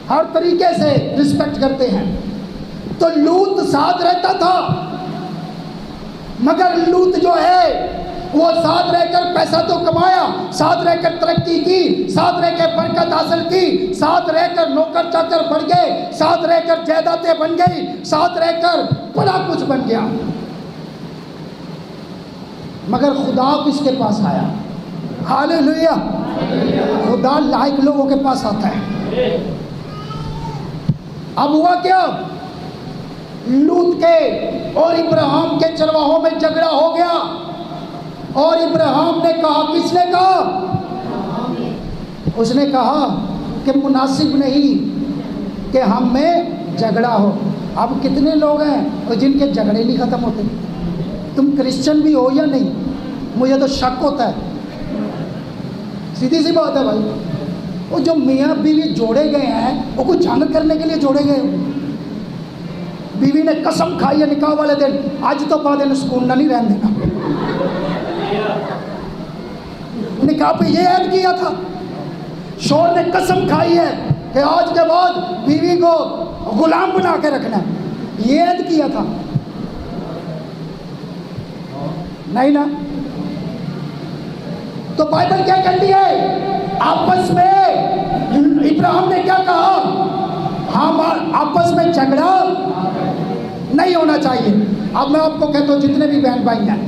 हर तरीके से रिस्पेक्ट करते हैं। तो लूत साथ रहता था, मगर लूत जो है वो साथ रहकर पैसा तो कमाया, साथ रहकर तरक्की की, साथ रहकर बरकत हासिल की, साथ रहकर नौकर चाकर बढ़ गए, साथ रहकर जायदादें बन गई, साथ रहकर बड़ा कुछ बन गया। मगर खुदा किसके पास आया? हालेलुया। खुदा लायक लोगों के पास आता है। अब हुआ क्या? लूत के और इब्राहिम के चरवाहों में झगड़ा हो गया, और इब्राहिम ने कहा, किसने कहा? उसने कहा कि मुनासिब नहीं कि हम में झगड़ा हो। अब कितने लोग हैं और जिनके झगड़े नहीं खत्म होते? तुम क्रिश्चियन भी हो या नहीं, मुझे तो शक होता है। सीधी सी बात है भाई, वो जो मियाँ बीवी जोड़े गए हैं वो कुछ जंग करने के लिए जोड़े गए। बीवी ने कसम खाई है निकाह वाले दिन, आज तो बाद इन सुकून नहीं रहने देना। निकाह पे ये ऐड किया था, शोर ने कसम खाई है कि आज के बाद बीवी को गुलाम बना के रखना है, ये ऐड किया था। नहीं ना? तो बाइबल क्या कहती है? आपस में इब्राहिम ने क्या कहा? हम आपस में झगड़ा नहीं होना चाहिए। अब मैं आपको कहता हूँ, जितने भी बहन भाई हैं,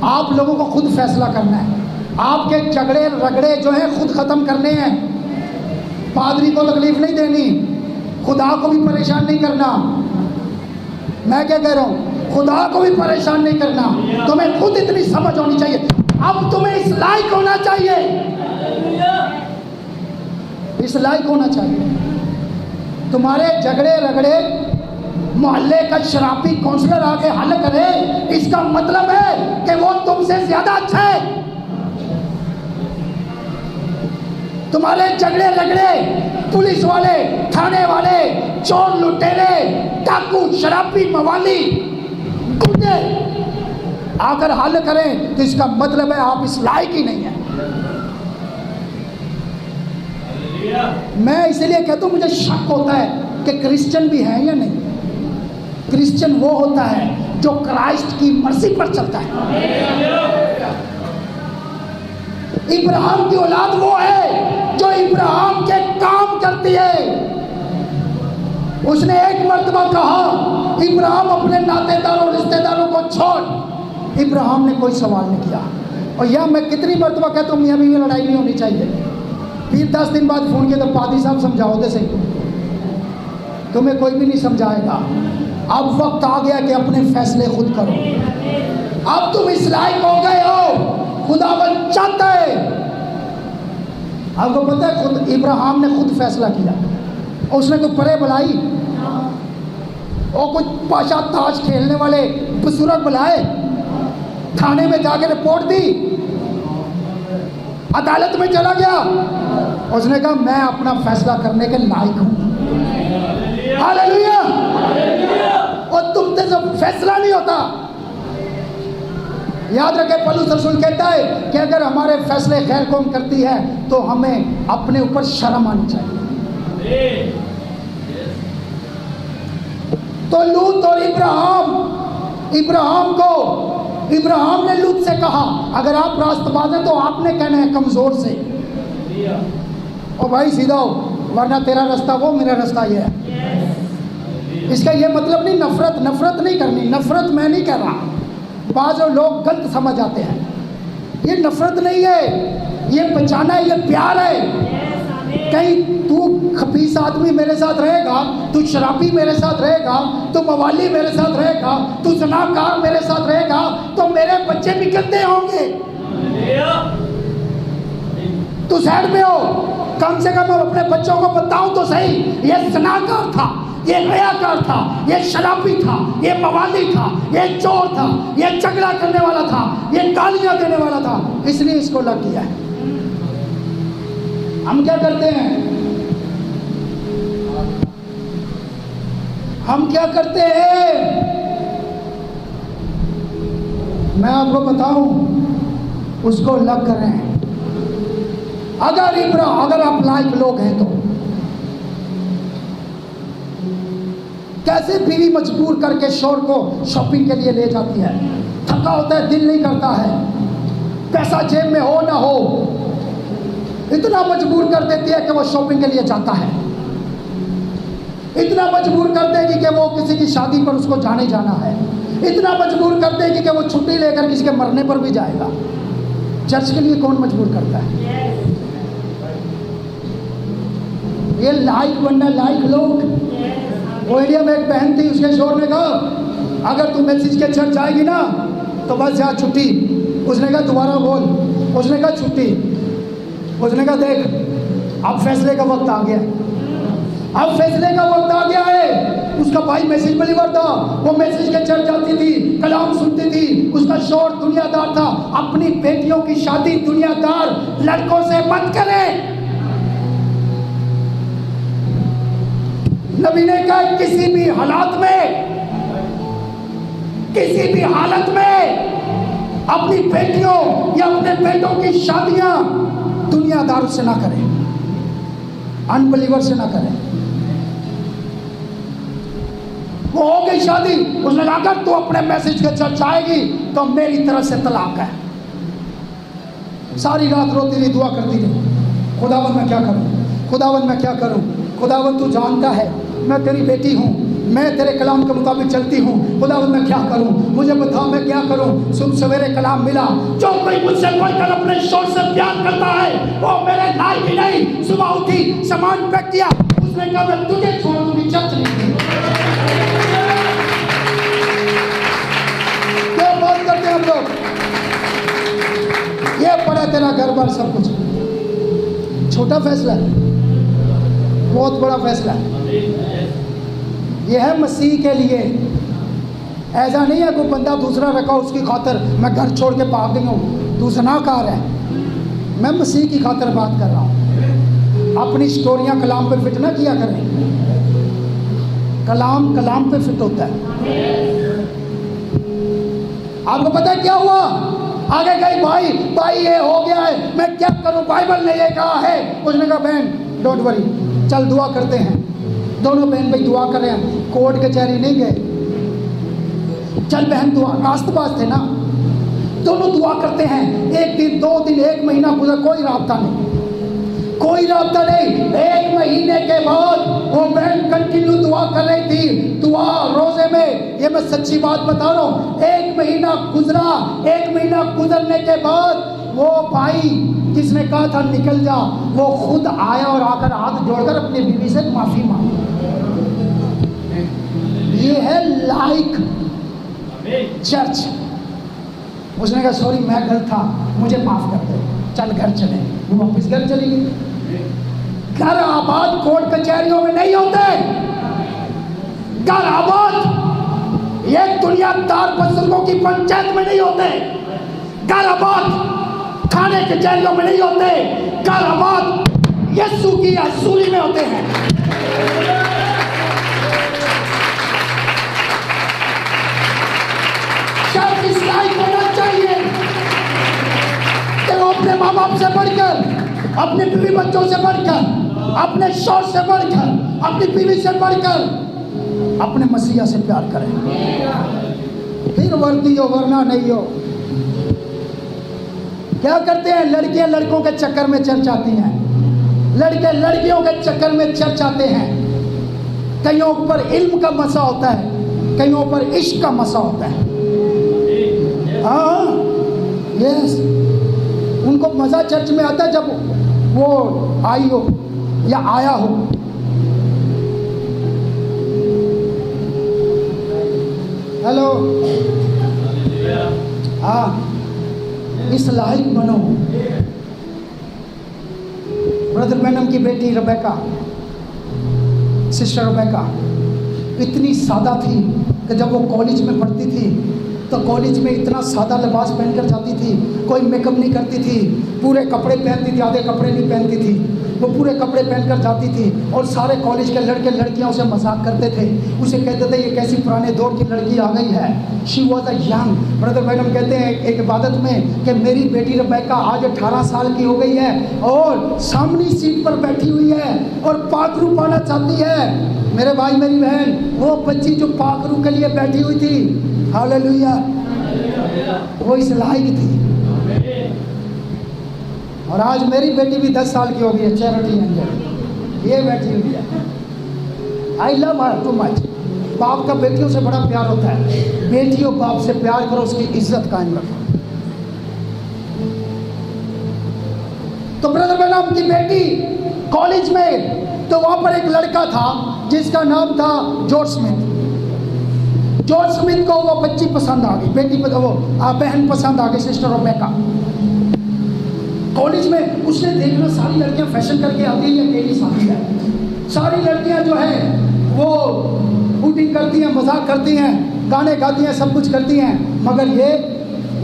आप लोगों को खुद फैसला करना है। आपके झगड़े रगड़े जो हैं खुद ख़त्म करने हैं। पादरी को तकलीफ नहीं देनी, खुदा को भी परेशान नहीं करना। मैं क्या कह रहा हूँ? खुदा को भी परेशान नहीं करना। तुम्हें खुद इतनी समझ होनी चाहिए। अब तुम्हें इस लायक होना चाहिए, इस लायक होना चाहिए। तुम्हारे झगड़े रगड़े मोहल्ले का शराबी काउंसलर आके हल करे, इसका मतलब है कि वो तुमसे ज्यादा अच्छा है। तुम्हारे झगड़े रगड़े पुलिस वाले, थाने वाले, चोर लुटेरे, डाकू, शराबी, मवाली, गुंडे आकर हल करें, तो इसका मतलब है आप इस लायक ही नहीं है। मैं इसलिए कहता हूं, मुझे शक होता है कि क्रिश्चियन भी है या नहीं। क्रिश्चियन वो होता है जो क्राइस्ट की मर्जी पर चलता है। इब्राहिम की औलाद वो है जो इब्राहिम के काम करती है। उसने एक मर्तबा कहा, इब्राहिम अपने नातेदारों रिश्तेदारों को छोड़। इब्राहिम ने कोई सवाल नहीं किया। और यह मैं कितनी मर्तबा कहता हूँ, मियाँ बीवी लड़ाई नहीं होनी चाहिए। फिर 10 दिन बाद फ़ोन किया तो पादी साहब समझाओ दे सही, तुम्हें कोई भी नहीं समझाएगा। अब वक्त आ गया कि अपने फैसले खुद करो। अब तुम इस लायक हो गए हो, खुदावन चाहता है। आपको पता है खुद इब्राहिम ने खुद फैसला किया, उसने कोई परे बुलाई और कुछ पाशा ताश खेलने वाले बुजुर्ग बुलाए, थाने में जाके रिपोर्ट दी, अदालत में चला गया, उसने कहा मैं अपना फैसला करने के लायक हूं। हालेलुया। और तुमसे सब फैसला नहीं होता। याद रखे पौलुस रसूल कहता है कि अगर हमारे फैसले खैर कौम करती है तो हमें अपने ऊपर शर्म आनी चाहिए। तो लूत और इब्राहिम ने लूत से कहा अगर आप रास्तबाज हैं तो आपने कहना है कमजोर से, ओ भाई सीधा हो, वरना तेरा रास्ता वो मेरा रास्ता ये है। इसका ये मतलब नहीं नफरत नहीं करनी, नफरत मैं नहीं कर रहा, बाज़ लोग गलत समझ आते हैं। ये नफरत नहीं है, ये पहचाना है, ये प्यार है। कहीं तू खबीस आदमी मेरे साथ रहेगा, तू शराबी मेरे साथ रहेगा, तू मवाली मेरे साथ रहेगा, तू जनाकार मेरे साथ रहेगा तो मेरे बच्चे भी गंदे होंगे। तू साइड में हो, कम से कम अपने बच्चों को बताऊं तो सही ये जनाकार था, ये रियाकार था, ये शराबी था, ये मवाली था, ये चोर था, ये झगड़ा करने वाला था, ये गालियां देने वाला था, इसलिए इसको लग गया है। हम क्या करते हैं, मैं आपको बताऊं, उसको लग कर रहे हैं। अगर आप लायक लोग हैं तो कैसे बीवी मजबूर करके शोर को शॉपिंग के लिए ले जाती है, थका होता है, दिल नहीं करता है, पैसा जेब में हो ना हो, इतना मजबूर कर देती है कि वो शॉपिंग के लिए जाता है, इतना मजबूर कर देगी कि वो किसी की शादी पर उसको जाने जाना है, इतना मजबूर कर देगी कि वो छुट्टी लेकर किसी के मरने पर भी जाएगा। चर्च के लिए कौन मजबूर करता है? ये लाइक बनना, लाइक लोग। वो एरिया में एक बहन थी, उसके शोर ने कहा अगर तू मैसेज के चर्च जाएगी ना तो बस जा छुट्टी। उसने कहा दोबारा बोल, उसने कहा छुट्टी। उसने कहा देख अब फैसले का वक्त आ गया, अब फैसले का वक्त आ गया है। उसका भाई मैसेज बिलीवर था, वो मैसेज के चर्च जाती थी, कलाम सुनती थी, उसका शोर दुनियादार था। अपनी बेटियों की शादी दुनियादार लड़कों से मत करें। नबी ने कहा किसी भी हालत में अपनी बेटियों या अपने बेटों की शादियां दुनियादारों से ना करें, अनबिलीवर से ना करें। वो हो गई शादी, उसने कहा अगर तू अपने मैसेज के चर्च आएगी तो मेरी तरफ से तलाक है। सारी रात रोती रही, दुआ करती रही, खुदावन मैं क्या करूं, खुदावन मैं क्या करूं, खुदावन तू जानता है मैं तेरी बेटी हूँ, मैं तेरे कलाम के मुताबिक चलती हूँ, खुदावन मैं क्या करूँ, मुझे बताओ मैं क्या करूँ। सुबह सवेरे कलाम मिला, जो कोई मुझसे बढ़कर अपने शोर से प्यार करता है वो मेरे लायक ही नहीं। सुबह उठी, सामान पैक किया, उसने कहा मैं तुझे छोड़ दूंगी, चर्च नहीं। क्या बात करते हैं हम लोग, ये पड़ा तेरा घर बार सब कुछ। छोटा फैसला है, बहुत बड़ा फैसला है। यह है मसीह के लिए। ऐसा नहीं है कोई बंदा दूसरा रखा उसकी खातर मैं घर छोड़ के भाग गई हूँ, दूसरा कार है। मैं मसीह की खातर बात कर रहा हूँ। अपनी स्टोरियाँ कलाम पे फिट ना किया करें, कलाम पे फिट होता है। आपको पता है क्या हुआ? आगे गई, भाई ये हो गया है, मैं क्या करूँ, बाइबल ने ये कहा है। उसने कहा बहन डोंट वरी, चल दुआ करते हैं। दोनों बहन भाई दुआ कर रहे हैं, कोर्ट कचहरी नहीं गए, चल बहन दुआ, रास्तबाज थे ना, दोनों दुआ करते हैं। एक दिन, 2 दिन, 1 महीना गुजर, कोई राब्ता नहीं। 1 महीने के बाद वो बहन कंटिन्यू दुआ कर रही थी, दुआ रोजे में। ये मैं सच्ची बात बता रहा हूँ। 1 महीना गुजरा, 1 महीना गुजरने के बाद वो भाई जिसने कहा था निकल जा, वो खुद आया और आकर हाथ जोड़कर अपनी बीवी से माफी मांगी। ये है लाइक चर्च। उसने कहा सॉरी मैं गलत था, मुझे माफ कर दे, चल घर चले। वो वापस घर चली गई। घर आबाद कोर्ट कचहरियों में नहीं होते, घर आबाद ये दुनियादार बुजुर्गों की पंचायत में नहीं होते, घर आबाद खाने कचहरियों में नहीं होते, घर आबाद यीशु की हजूरी में होते हैं। चर्च इस लायक होना चाहिए कि वो अपने माँ बाप से बढ़कर, अपने बीवी बच्चों से बढ़कर, अपने शौहर से बढ़कर, अपनी बीवी से बढ़कर अपने मसीहा से प्यार करें। फिर वर्दी हो वरना नहीं हो। क्या करते हैं लड़कियां लड़कों के चक्कर में चर्च आती हैं, लड़के लड़कियों के चक्कर में चर्च आते हैं। कईयों पर इल्म का मसा होता है, कईयों पर इश्क का मसा होता है। हाँ यस, उनको मजा चर्च में आता है जब वो आई हो या आया हो। हेलो, हाँ इस लायक बनो। ब्रदर मैनम की बेटी रबेका, सिस्टर रबेका इतनी सादा थी कि जब वो कॉलेज में पढ़ती थी तो कॉलेज में इतना सादा लिबास पहनकर जाती थी, कोई मेकअप नहीं करती थी, पूरे कपड़े पहनती थी, आधे कपड़े नहीं पहनती थी, वो पूरे कपड़े पहनकर जाती थी। और सारे कॉलेज के लड़के लड़कियां उसे मजाक करते थे, उसे कहते थे ये कैसी पुराने दौर की लड़की आ गई है। She was a young. Brother madam कहते हैं एक इबादत में कि मेरी बेटी रबेका आज 18 साल की हो गई है और सामनी सीट पर बैठी हुई है और पाखरू पाना चाहती है। मेरे भाई मेरी बहन, वो बच्ची जो पाखरू के लिए बैठी हुई थी, हालेलुया, वो इस लायक थी। और आज मेरी बेटी भी 10 साल की हो गई है, चैरिटी एंजल, ये बैठी हुई है। I love her too much. बाप का बेटियों से बड़ा प्यार होता है। बेटियों बाप से प्यार करो, उसकी इज्जत कायम रखो। तो ब्रदर मैडम की बेटी कॉलेज में, तो वहां पर एक लड़का था जिसका नाम था जॉर्ज स्मिथ। जॉर्ज स्मिथ को वो बच्ची पसंद आ गई, बेटी वो बहन पसंद आ गई, सिस्टर रबेका। कॉलेज में उसने देखना सारी लड़कियां फैशन करके आती हैं, अकेली साथी है। सारी लड़कियां जो है वो शूटिंग करती हैं, मजाक करती हैं, गाने गाती हैं, सब कुछ करती हैं, मगर ये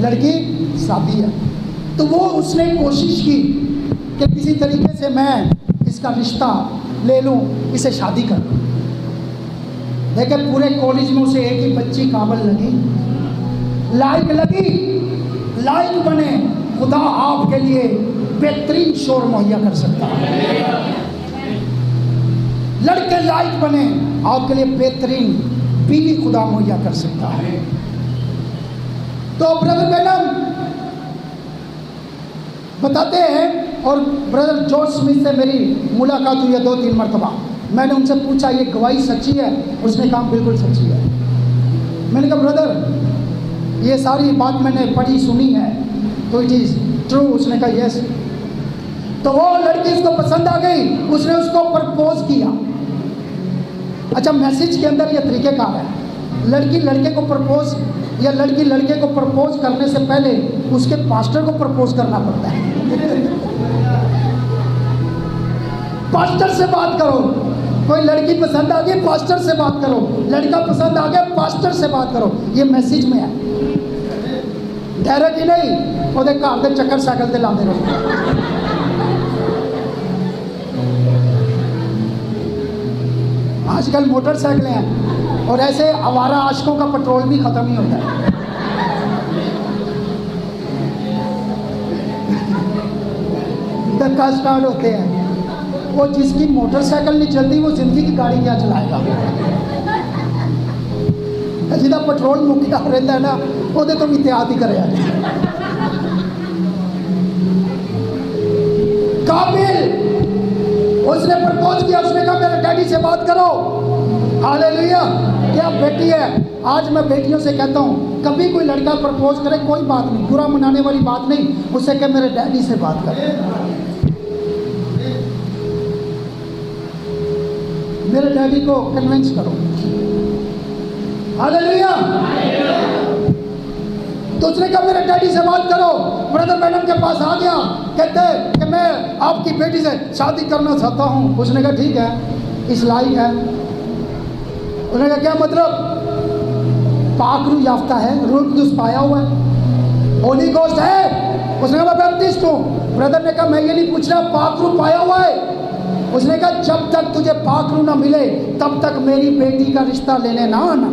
लड़की सादी है। तो वो उसने कोशिश की कि किसी तरीके से मैं इसका रिश्ता ले लूं, इसे शादी कर लूं। देखे पूरे कॉलेज में उसे एक ही बच्ची काबिल लगी, लायक लगी। लायक बने, खुदा आपके लिए बेहतरीन शोर मुहैया कर सकता है। लड़के लायक बने, आपके लिए बेहतरीन बीवी खुदा मुहैया कर सकता है। तो ब्रदर मैडम बताते हैं, और ब्रदर जॉर्ज स्मिथ से मेरी मुलाकात हुई है 2-3 मरतबा। मैंने उनसे पूछा ये गवाही सच्ची है? उसने कहा बिल्कुल सच्ची है। मैंने कहा ब्रदर ये सारी बात मैंने पढ़ी सुनी है, तो इट इज़ ट्रू? उसने कहा यस। तो वो लड़की उसको पसंद आ गई, उसने उसको प्रपोज किया। अच्छा, मैसेज के अंदर ये तरीक़ेकार है, लड़की लड़के को प्रपोज या लड़की लड़के को प्रपोज करने से पहले उसके पास्टर को प्रपोज करना पड़ता है। पास्टर से बात करो। कोई लड़की पसंद आ गई, पास्टर से बात करो। लड़का पसंद आ गया, पास्टर से बात करो। ये मैसेज में है, डायरेक्ट ही नहीं। वो देख घर चक्कर साइकिल से लाते रहो। आजकल मोटरसाइकिलें हैं, और ऐसे आवारा आशिकों का पेट्रोल भी खत्म ही होता है। धक्का स्टार्ट होते हैं। वो जिसकी मोटरसाइकिल नहीं चलती वो जिंदगी की गाड़ी क्या चलाएगा? जिदा पेट्रोल मुक्का रहता है ना, वो तो इतिहाद ही करे। काबिल, उसने प्रपोज किया, उसने कहा मेरे डैडी से बात करो। हालेलुया, क्या बेटी है। आज मैं बेटियों से कहता हूँ, कभी कोई लड़का प्रपोज करे कोई बात नहीं, बुरा मनाने वाली बात नहीं, उससे कह मेरे डैडी से बात करो। मेरे डैडी को कन्विंस करो। हालेलुया। तो उसने कहा मेरे डैडी से बात करो। ब्रदर मैडम के पास आ गया, कहते कि मैं आपकी बेटी से शादी करना चाहता हूँ। उसने कहा ठीक है, इस लायक है। उसने कहा क्या मतलब? पाकरू याफ्ता है, रूह कुदूस पाया हुआ है, होली गोस्ट है। उसने कहा मैं बैप्टिस्ट हूँ। ब्रदर ने कहा मैं ये नहीं पूछ रहा, पाकरू पाया हुआ है। उसने कहा जब तक तुझे पाकरू ना मिले तब तक मेरी बेटी का रिश्ता लेने ना आना।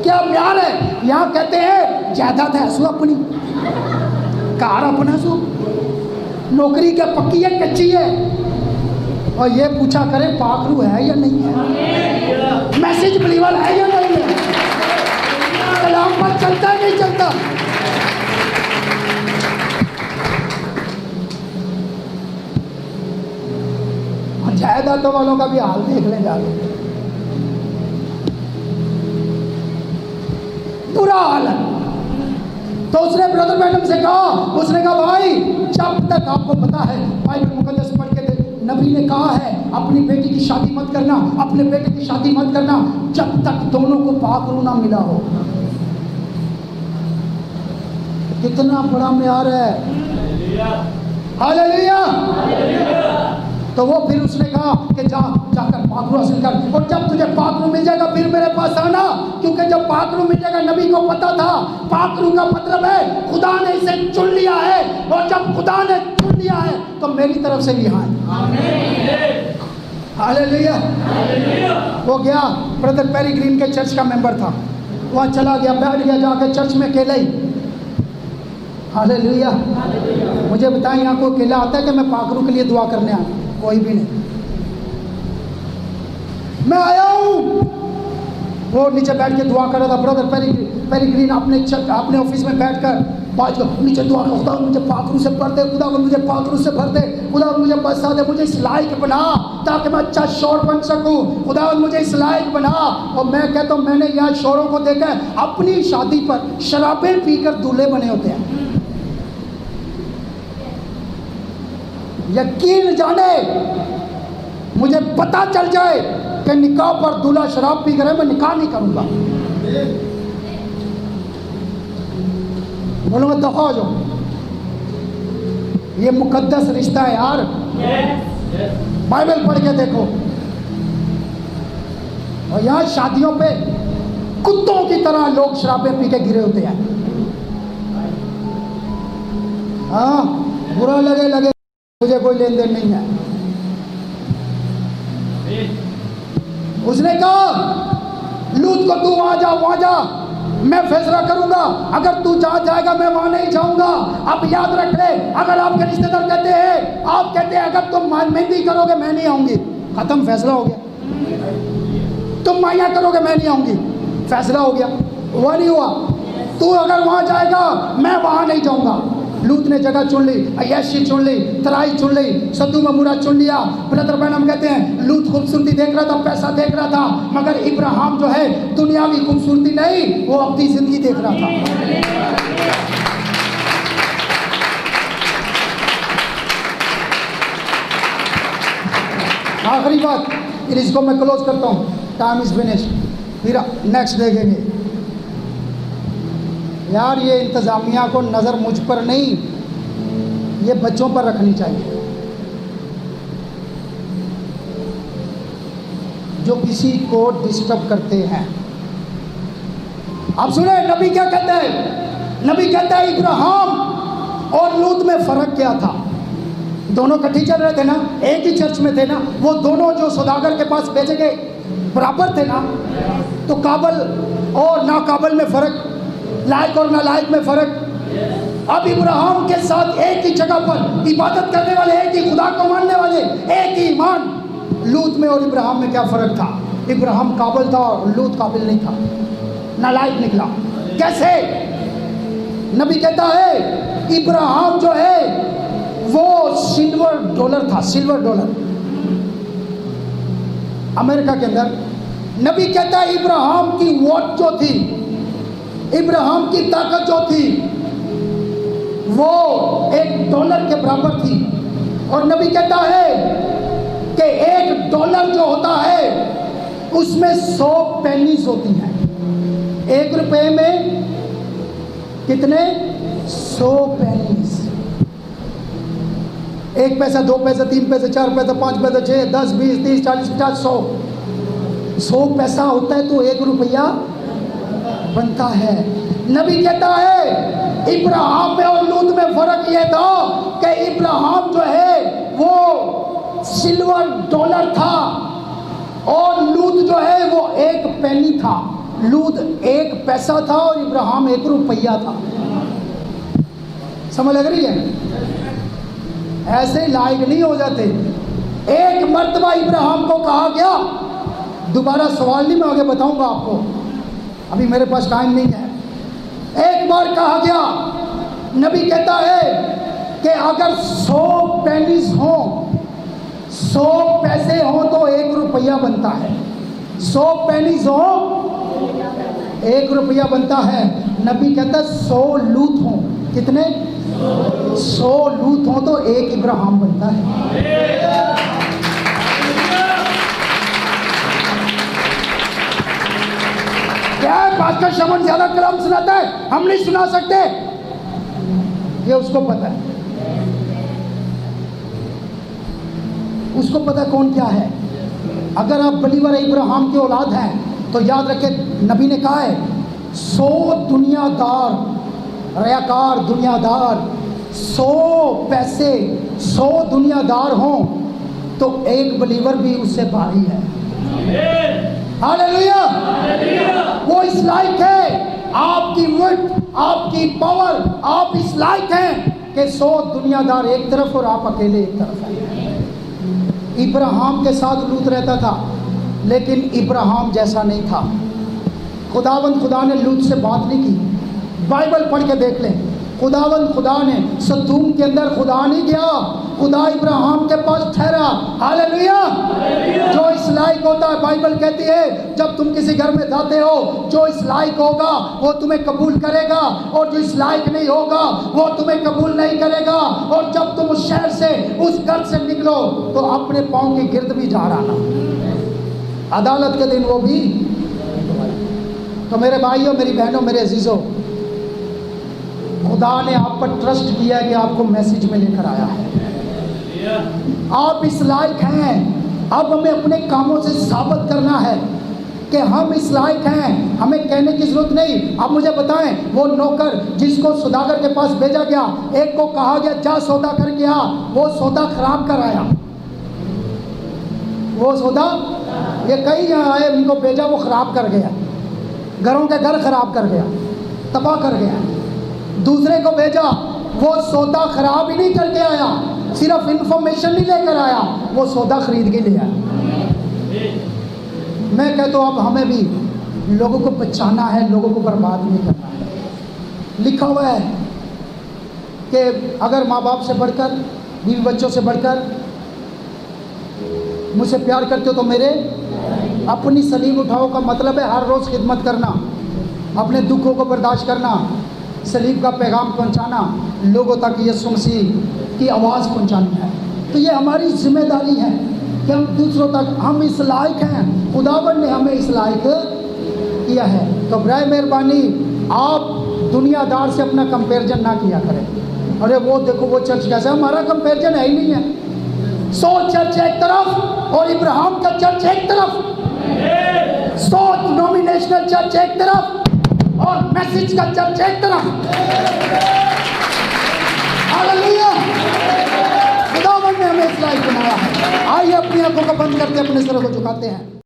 क्या प्यार है। यहाँ कहते हैं जायदाद है सो अपनी, कार अपना सो, नौकरी क्या पक्की है कच्ची है, और ये पूछा करे पाकरू है या नहीं है, मैसेज बिलीवर है या नहीं है, कलाम पर चलता है नहीं चलता। जायदादों वालों का भी हाल देख ले जाके, बुरा हाल है। तो उसने ब्रदर मैडम से कहा, उसने कहा भाई जब तक आपको पता है बाइबल मुकद्दस पढ़ के नबी ने कहा है अपनी बेटी की शादी मत करना, अपने बेटे की शादी मत करना जब तक दोनों को पाकरू ना मिला हो। कितना बड़ा म्यार है। हालेलुया। तो वो फिर उसने कहा कि जाकर पाकरू हासिल कर, और जब तुझे पाकरू मिल जाएगा फिर मेरे पास आना, क्योंकि जब पाकरू मिल जाएगा, नबी को पता था पाकरू का मतलब है खुदा ने इसे चुन लिया है, और जब खुदा ने चुन लिया है तो मेरी तरफ से भी हाँ। हालेलुया। वो गया, ब्रदर पेरीग्रीन के चर्च का मेंबर था, वहाँ चला गया, बैठ गया जाकर चर्च में अकेले ही। हालेलुया। मुझे बताएं यहाँ को अकेला आता है कि मैं पाकरू के लिए दुआ करने आया? कोई भी नहीं। मैं आया हूँ, वो नीचे बैठ के दुआ कर रहा था। ब्रदर पेरीग्रीन अपने ऑफिस में बैठकर बात कर नीचे दुआ कर, खुदा मुझे पाकरू से भर दे, खुदा मुझे पाकरू से भर दे, खुदा मुझे बसा दे, मुझे इस लायक बना ताकि मैं अच्छा शोर बन सकूं, खुदा मुझे इस लायक बना। और मैं कहता हूँ मैंने यहाँ शोरों को देखा है अपनी शादी पर शराबें पीकर दूल्हे बने होते हैं। यकीन जाने मुझे पता चल जाए कि निकाह पर दूल्हा शराब पी कर, मैं निकाह नहीं करूंगा, बोलूंगा दफा हो जाओ। ये मुकद्दस रिश्ता है यार। बाइबल पढ़ के देखो। और यहाँ शादियों पे कुत्तों की तरह लोग शराबें पी के गिरे होते हैं। हाँ, बुरा लगे मुझे कोई लेन देन नहीं है। उसने कहा लूत को तू वहां जा, मैं फैसला करूंगा, अगर तू जहां जाएगा मैं वहां नहीं जाऊंगा। अब याद रख ले, अगर आपके रिश्तेदार कहते हैं, आप कहते हैं अगर तुम मेहंदी करोगे मैं नहीं आऊंगी, खत्म, फैसला हो गया। तुम माया करोगे मैं नहीं आऊंगी, फैसला हो गया। हुआ नहीं हुआ? तू अगर वहां जाएगा मैं वहां नहीं जाऊंगा। लूत ने जगह चुन ली, अय्याशी चुन ली, तराई चुन ली, सदूम अमूरा चुन लिया। ब्रदर मैडम कहते हैं लूत खूबसूरती देख रहा था, पैसा देख रहा था, मगर इब्राहिम जो है दुनियावी खूबसूरती नहीं, वो अपनी जिंदगी देख रहा था। आखिरी बात, फिर इसको मैं क्लोज करता हूँ, टाइम इज फिनिश्ड, फिर नेक्स्ट देखेंगे। यार ये इंतज़ामिया को नज़र मुझ पर नहीं, ये बच्चों पर रखनी चाहिए जो किसी को डिस्टर्ब करते हैं। आप सुने नबी क्या कहते हैं? नबी कहता है इब्राहिम और लूत में फ़र्क क्या था? दोनों इकट्ठे चल रहे थे ना, एक ही चर्च में थे ना, वो दोनों जो सौदागर के पास भेजे गए बराबर थे ना। तो काबिल और नाकाबिल में फ़र्क, लायक और नालायक में फ़र्क। अब इब्राहिम के साथ एक ही जगह पर इबादत करने वाले, एक ही खुदा को मानने वाले, एक ही ईमान। लूत में और इब्राहिम में क्या फ़र्क था? इब्राहिम काबिल था और लूत काबिल नहीं था, नालायक निकला। कैसे? नबी कहता है इब्राहिम जो है वो सिल्वर डॉलर था, सिल्वर डॉलर अमेरिका के अंदर। नबी कहता है इब्राहिम की वोट जो थी, इब्राहिम की ताकत जो थी वो $1 के बराबर थी। और नबी कहता है कि $1 जो होता है उसमें 100 पेनीज होती हैं। 1 रुपए में कितने? 100 पेनीज। 1 पैसा, 2 पैसा, 3 पैसा, 4 पैसा, 5 पैसा, 6, 10, 20, 30, 40, 50, 100। 100 पैसा होता है तो 1 रुपया बनता है। नबी कहता है इब्राहिम में और लूत में फर्क यह था कि इब्राहिम जो है वो सिल्वर डॉलर था और लूत जो है वो 1 पेनी था। लूत 1 पैसा था और इब्राहिम 1 रुपया था। समझ लग रही है? ऐसे लायक नहीं हो जाते। एक मर्तबा इब्राहिम को कहा गया, दोबारा सवाल नहीं, मैं आगे बताऊंगा आपको, अभी मेरे पास टाइम नहीं है। एक बार कहा गया, नबी कहता है कि अगर 100 पेनीज हो, 100 पैसे हो तो 1 रुपया बनता है। 100 पेनीज हो 1 रुपया बनता है। नबी कहता है 100 लूत हो, कितने? 100 लूत हो तो 1 इब्राहिम बनता है। क्या है, पास्टर शमन ज्यादा कलाम सुनाता है, हम नहीं सुना सकते, ये उसको पता है। उसको पता कौन क्या है। अगर आप बलीवर इब्राहिम की औलाद हैं तो याद रखें, नबी ने कहा है 100 दुनियादार, रयाकार दुनियादार, 100 पैसे, 100 दुनियादार हों तो 1 बलीवर भी उससे भारी है। हालेलुया। वो इस लायक है, आपकी विट, आपकी पावर, आप इस लायक हैं कि 100 दुनियादार एक तरफ और आप अकेले एक तरफ हैं। इब्राहिम के साथ लूत रहता था लेकिन इब्राहिम जैसा नहीं था। खुदा ने लूत से बात नहीं की। बाइबल पढ़ के देख लें, खुदा ने सदूम के अंदर खुदा नहीं गया, खुदा इब्राहिम के पास ठहरा। हालेलुया। जो इस लायक होता है, बाइबल कहती है जब तुम किसी घर में जाते हो, जो इस लायक होगा वो तुम्हें कबूल करेगा और जो इस लायक नहीं होगा वो तुम्हें कबूल नहीं करेगा। और जब तुम उस शहर से, उस घर से निकलो तो अपने पाँव के गिर्द भी जा रहा ना, अदालत के दिन वो भी। तो मेरे भाइयों, मेरी बहनों, मेरे अजीजों, खुदा ने आप पर ट्रस्ट किया है कि आपको मैसेज में लेकर आया है। आप इस लायक हैं। अब हमें अपने कामों से साबित करना है कि हम इस लायक हैं। हमें कहने की जरूरत नहीं। आप मुझे बताएं, वो नौकर जिसको सौदागर के पास भेजा गया, एक को कहा गया जा सौदा करके आ, वो सौदा खराब कर आया। वो सौदा, ये कई यहाँ आए, उनको भेजा, वो खराब कर गया, घरों के घर खराब कर गया, तबाह कर गया। दूसरे को भेजा, वो सौदा खराब ही नहीं करके आया, सिर्फ इंफॉर्मेशन नहीं लेकर आया, वो सौदा खरीद के ले आया। मैं कहता हूँ अब हमें भी लोगों को बचाना है, लोगों को बर्बाद नहीं करना है। लिखा हुआ है कि अगर माँ बाप से बढ़कर, बीवी बच्चों से बढ़कर मुझसे प्यार करते हो तो मेरे अपनी सलीब उठाओ का मतलब है हर रोज़ खिदमत करना, अपने दुखों को बर्दाश्त करना, सलीब का पैगाम पहुंचाना, लोगों तक यीशु मसीह की आवाज़ पहुंचानी है। तो ये हमारी जिम्मेदारी है कि हम दूसरों तक, हम इस लायक हैं, खुदावन ने हमें इस लायक किया है। तो बराए मेहरबानी आप दुनियादार से अपना कंपैरिजन ना किया करें। अरे वो देखो वो चर्च कैसा है, हमारा कंपैरिजन है ही नहीं है। 100 चर्च एक तरफ और इब्राहिम का चर्च एक तरफ, 100 डिनोमिनेशनल चर्च एक तरफ और मैसेज का चर्च एक तरफ। हालेलुया। खुदावन ने हमें इस लायक बनाया है। आइए अपनी आंखों को बंद करके अपने सरों को झुकाते हैं।